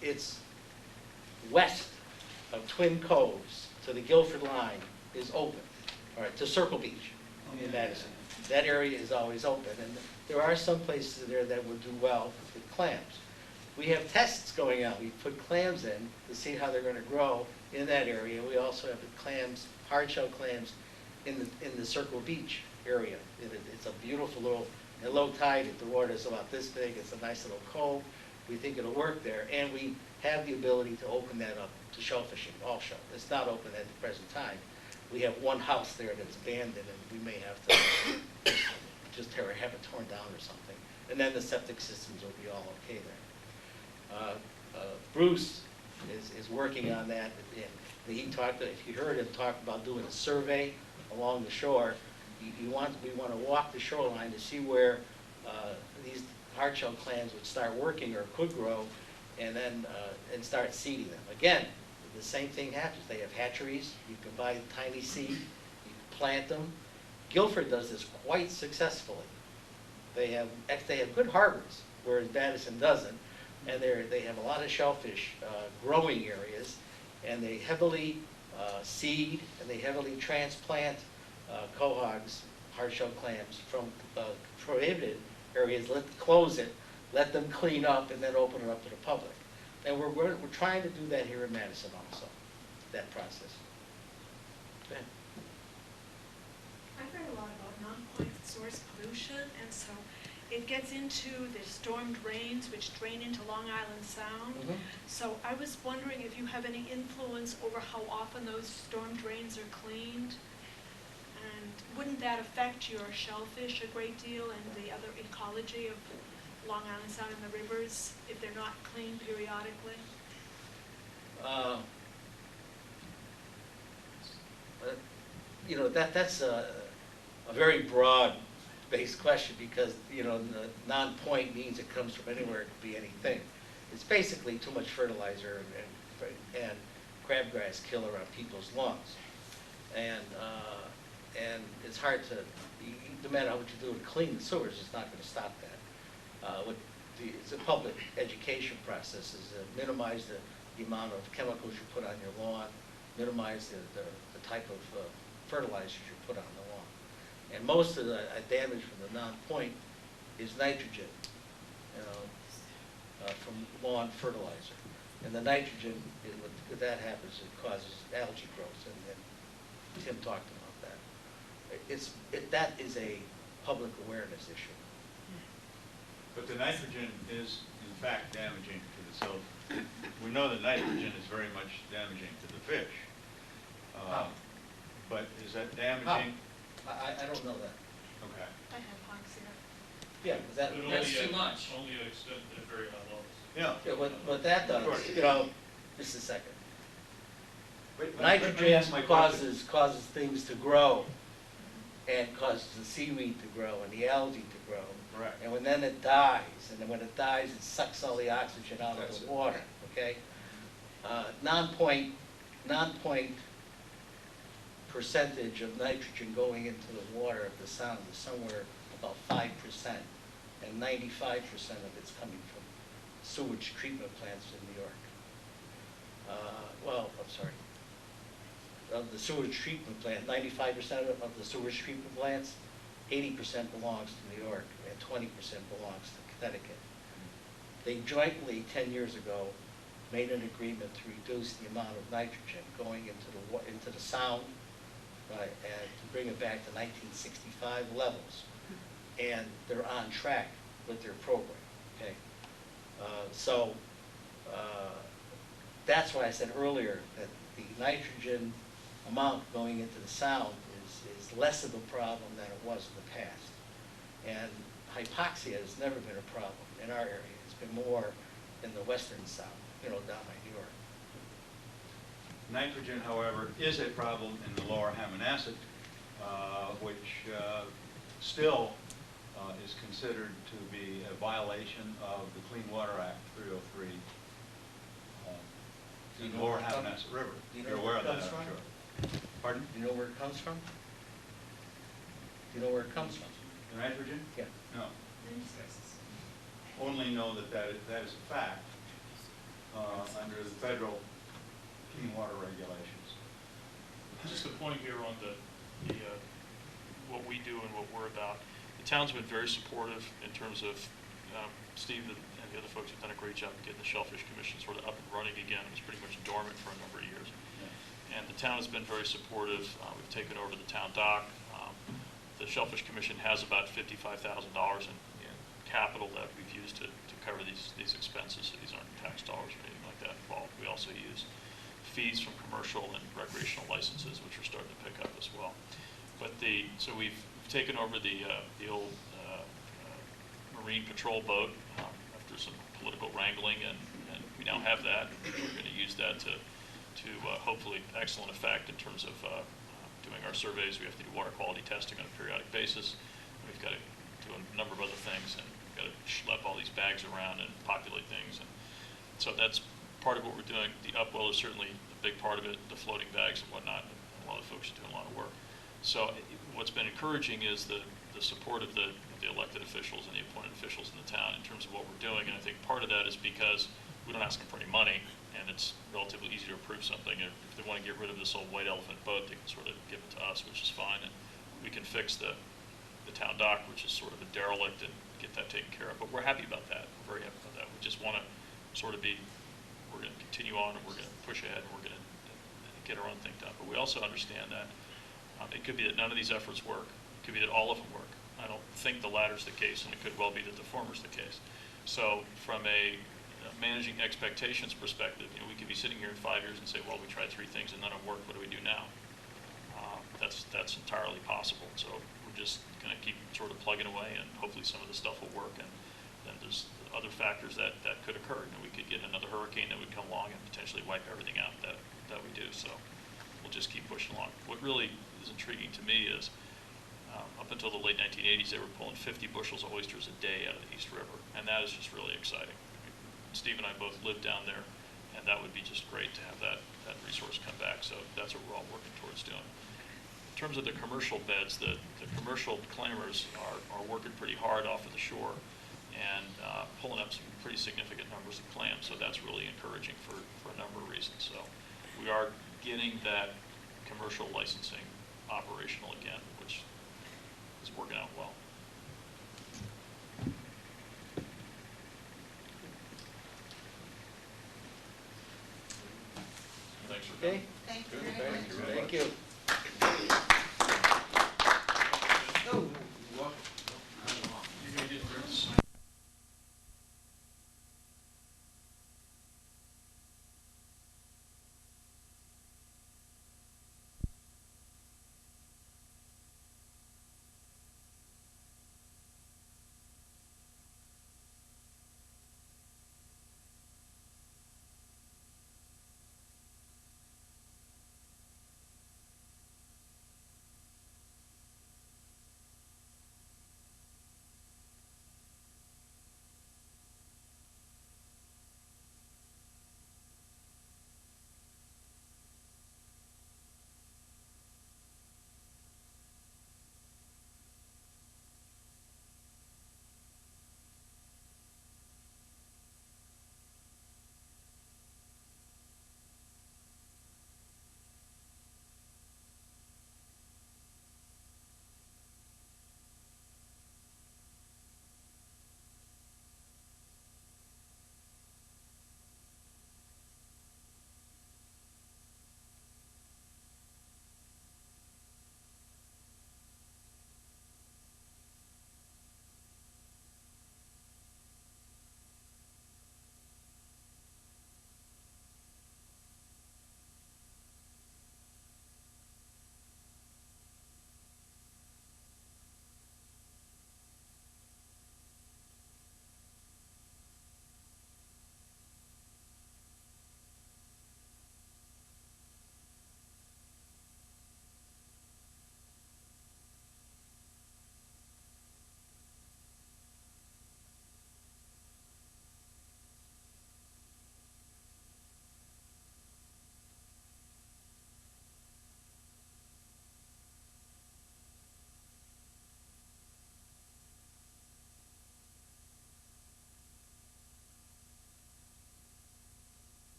It's west of Twin Coves to the Guilford line is open, all right, to Circle Beach in Madison. That area is always open, and there are some places there that would do well with clams. We have tests going on. We put clams in to see how they're going to grow in that area. We also have the clams, hard-shell clams, in the Circle Beach area. It's a beautiful little, at low tide, the water is about this big. It's a nice little cove. We think it'll work there, and we have the ability to open that up to shellfishing also. It's not open at the present time. We have one house there that's abandoned, and we may have to just have it torn down or something. And then the septic systems will be all okay there. Bruce is working on that, and he talked, if you heard him talk about doing a survey along the shore, we want to walk the shoreline to see where these hard-shell clams would start working or could grow, and then and start seeding them. Again, the same thing happens. They have hatcheries. You can buy tiny seed. You can plant them. Guilford does this quite successfully. They have good harbors, whereas Madison doesn't, and they have a lot of shellfish growing areas, and they heavily seed and they heavily transplant cohogs, hard-shell clams, from prohibited areas. Close it, let them clean up, and then open it up to the public. And we're trying to do that here in Madison also, that process. Go ahead. I've read a lot about non-point source pollution, and so it gets into the storm drains, which drain into Long Island Sound. Mhm. So I was wondering if you have any influence over how often those storm drains are cleaned? And wouldn't that affect your shellfish a great deal and the other ecology of Long Island Sound and the rivers if they're not cleaned periodically? You know, that's a very broad-based question, because, you know, non-point means it comes from anywhere. It could be anything. It's basically too much fertilizer and crabgrass killer on people's lawns, and it's hard to, no matter what you do to clean the sewers, it's not going to stop that. It's a public education process, is to minimize the amount of chemicals you put on your lawn, minimize the type of fertilizers you put on the lawn. And most of the damage from the non-point is nitrogen, you know, from lawn fertilizer. And the nitrogen, when that happens, it causes algae growth, and Tim talked about that. That is a public awareness issue. But the nitrogen is, in fact, damaging to the silver. We know that nitrogen is very much damaging to the fish. But is that damaging? I don't know that. Okay. I have hypoxia. Yeah, because That's too much. Only at extent at very high levels. Yeah. yeah, what that Of course. does, you know, just a second. Let me Nitrogen ask my question. causes things to grow, and causes the seaweed to grow and the algae to grow. Correct. And then it dies, and then when it dies, it sucks all the oxygen out That's of it. the water, okay? Non-point percentage of nitrogen going into the water of the sound is somewhere about 5%, and 95% of it's coming from sewage treatment plants in New York. Well, I'm sorry. Of the sewage treatment plant, 95% of the sewage treatment plants, 80% belongs to New York and 20% belongs to Connecticut. They jointly, 10 years ago, made an agreement to reduce the amount of nitrogen going into the sound, right, and to bring it back to 1965 levels. And they're on track with their program, okay? That's why I said earlier that the nitrogen amount going into the sound is less of a problem than it was in the past. And hypoxia has never been a problem in our area. It's been more in the western south, down by New York. Nitrogen, however, is a problem in the lower Hammonasset, which still is considered to be a violation of the Clean Water Act 303 in the lower Hammonasset River. Do you know You're where aware it of that, comes I'm from? sure. Pardon? Do you know where it comes from? Do you know where it comes from? The nitrogen? Yeah. No. Only know that that is a fact under the federal clean water regulations. Just a point here on what we do and what we're about. The town's been very supportive in terms of Steve and the other folks have done a great job of getting the Shellfish Commission sort of up and running again. It was pretty much dormant for a number of years. And the town has been very supportive. We've taken over the town dock. The Shellfish Commission has about $55,000 in capital that we've used to cover these expenses. So these aren't tax dollars or anything like that involved. We also use fees from commercial and recreational licenses, which are starting to pick up as well. But so we've taken over the old Marine Patrol boat after some political wrangling, and we now have that. We're going to use that to hopefully excellent effect in terms of doing our surveys. We have to do water quality testing on a periodic basis. We've got to do a number of other things, and we've got to schlep all these bags around and populate things. And so that's part of what we're doing. The upwell is certainly a big part of it, the floating bags and whatnot. And a lot of folks are doing a lot of work. So what's been encouraging is the support of the elected officials and the appointed officials in the town in terms of what we're doing. And I think part of that is because we don't ask them for any money, and it's relatively easy to approve something. If they want to get rid of this old white elephant boat, they can sort of give it to us, which is fine. And we can fix the town dock, which is sort of a derelict, and get that taken care of. But we're happy about that. We're very happy about that. We just want to sort of we're going to continue on, and we're going to push ahead, and we're going to get our own thing done. But we also understand that it could be that none of these efforts work. It could be that all of them work. I don't think the latter's the case, and it could well be that the former's the case. So from a managing expectations perspective, we could be sitting here in 5 years and say, well, we tried 3 things and none of them worked. What do we do now? That's entirely possible. So we're just going to keep sort of plugging away, and hopefully some of the stuff will work. And then there's other factors that could occur. We could get another hurricane that would come along and potentially wipe everything out that we do. So we'll just keep pushing along. What really is intriguing to me is up until the late 1980s, they were pulling 50 bushels of oysters a day out of the East River, and that is just really exciting. Steve and I both live down there, and that would be just great to have that resource come back. So that's what we're all working towards doing. In terms of the commercial beds, the commercial claimers are working pretty hard off of the shore and pulling up some pretty significant numbers of clams. So that's really encouraging for a number of reasons. So we are getting that commercial licensing operational again, which is working out well. Thanks for coming. Okay? Thank you very much. Thank you.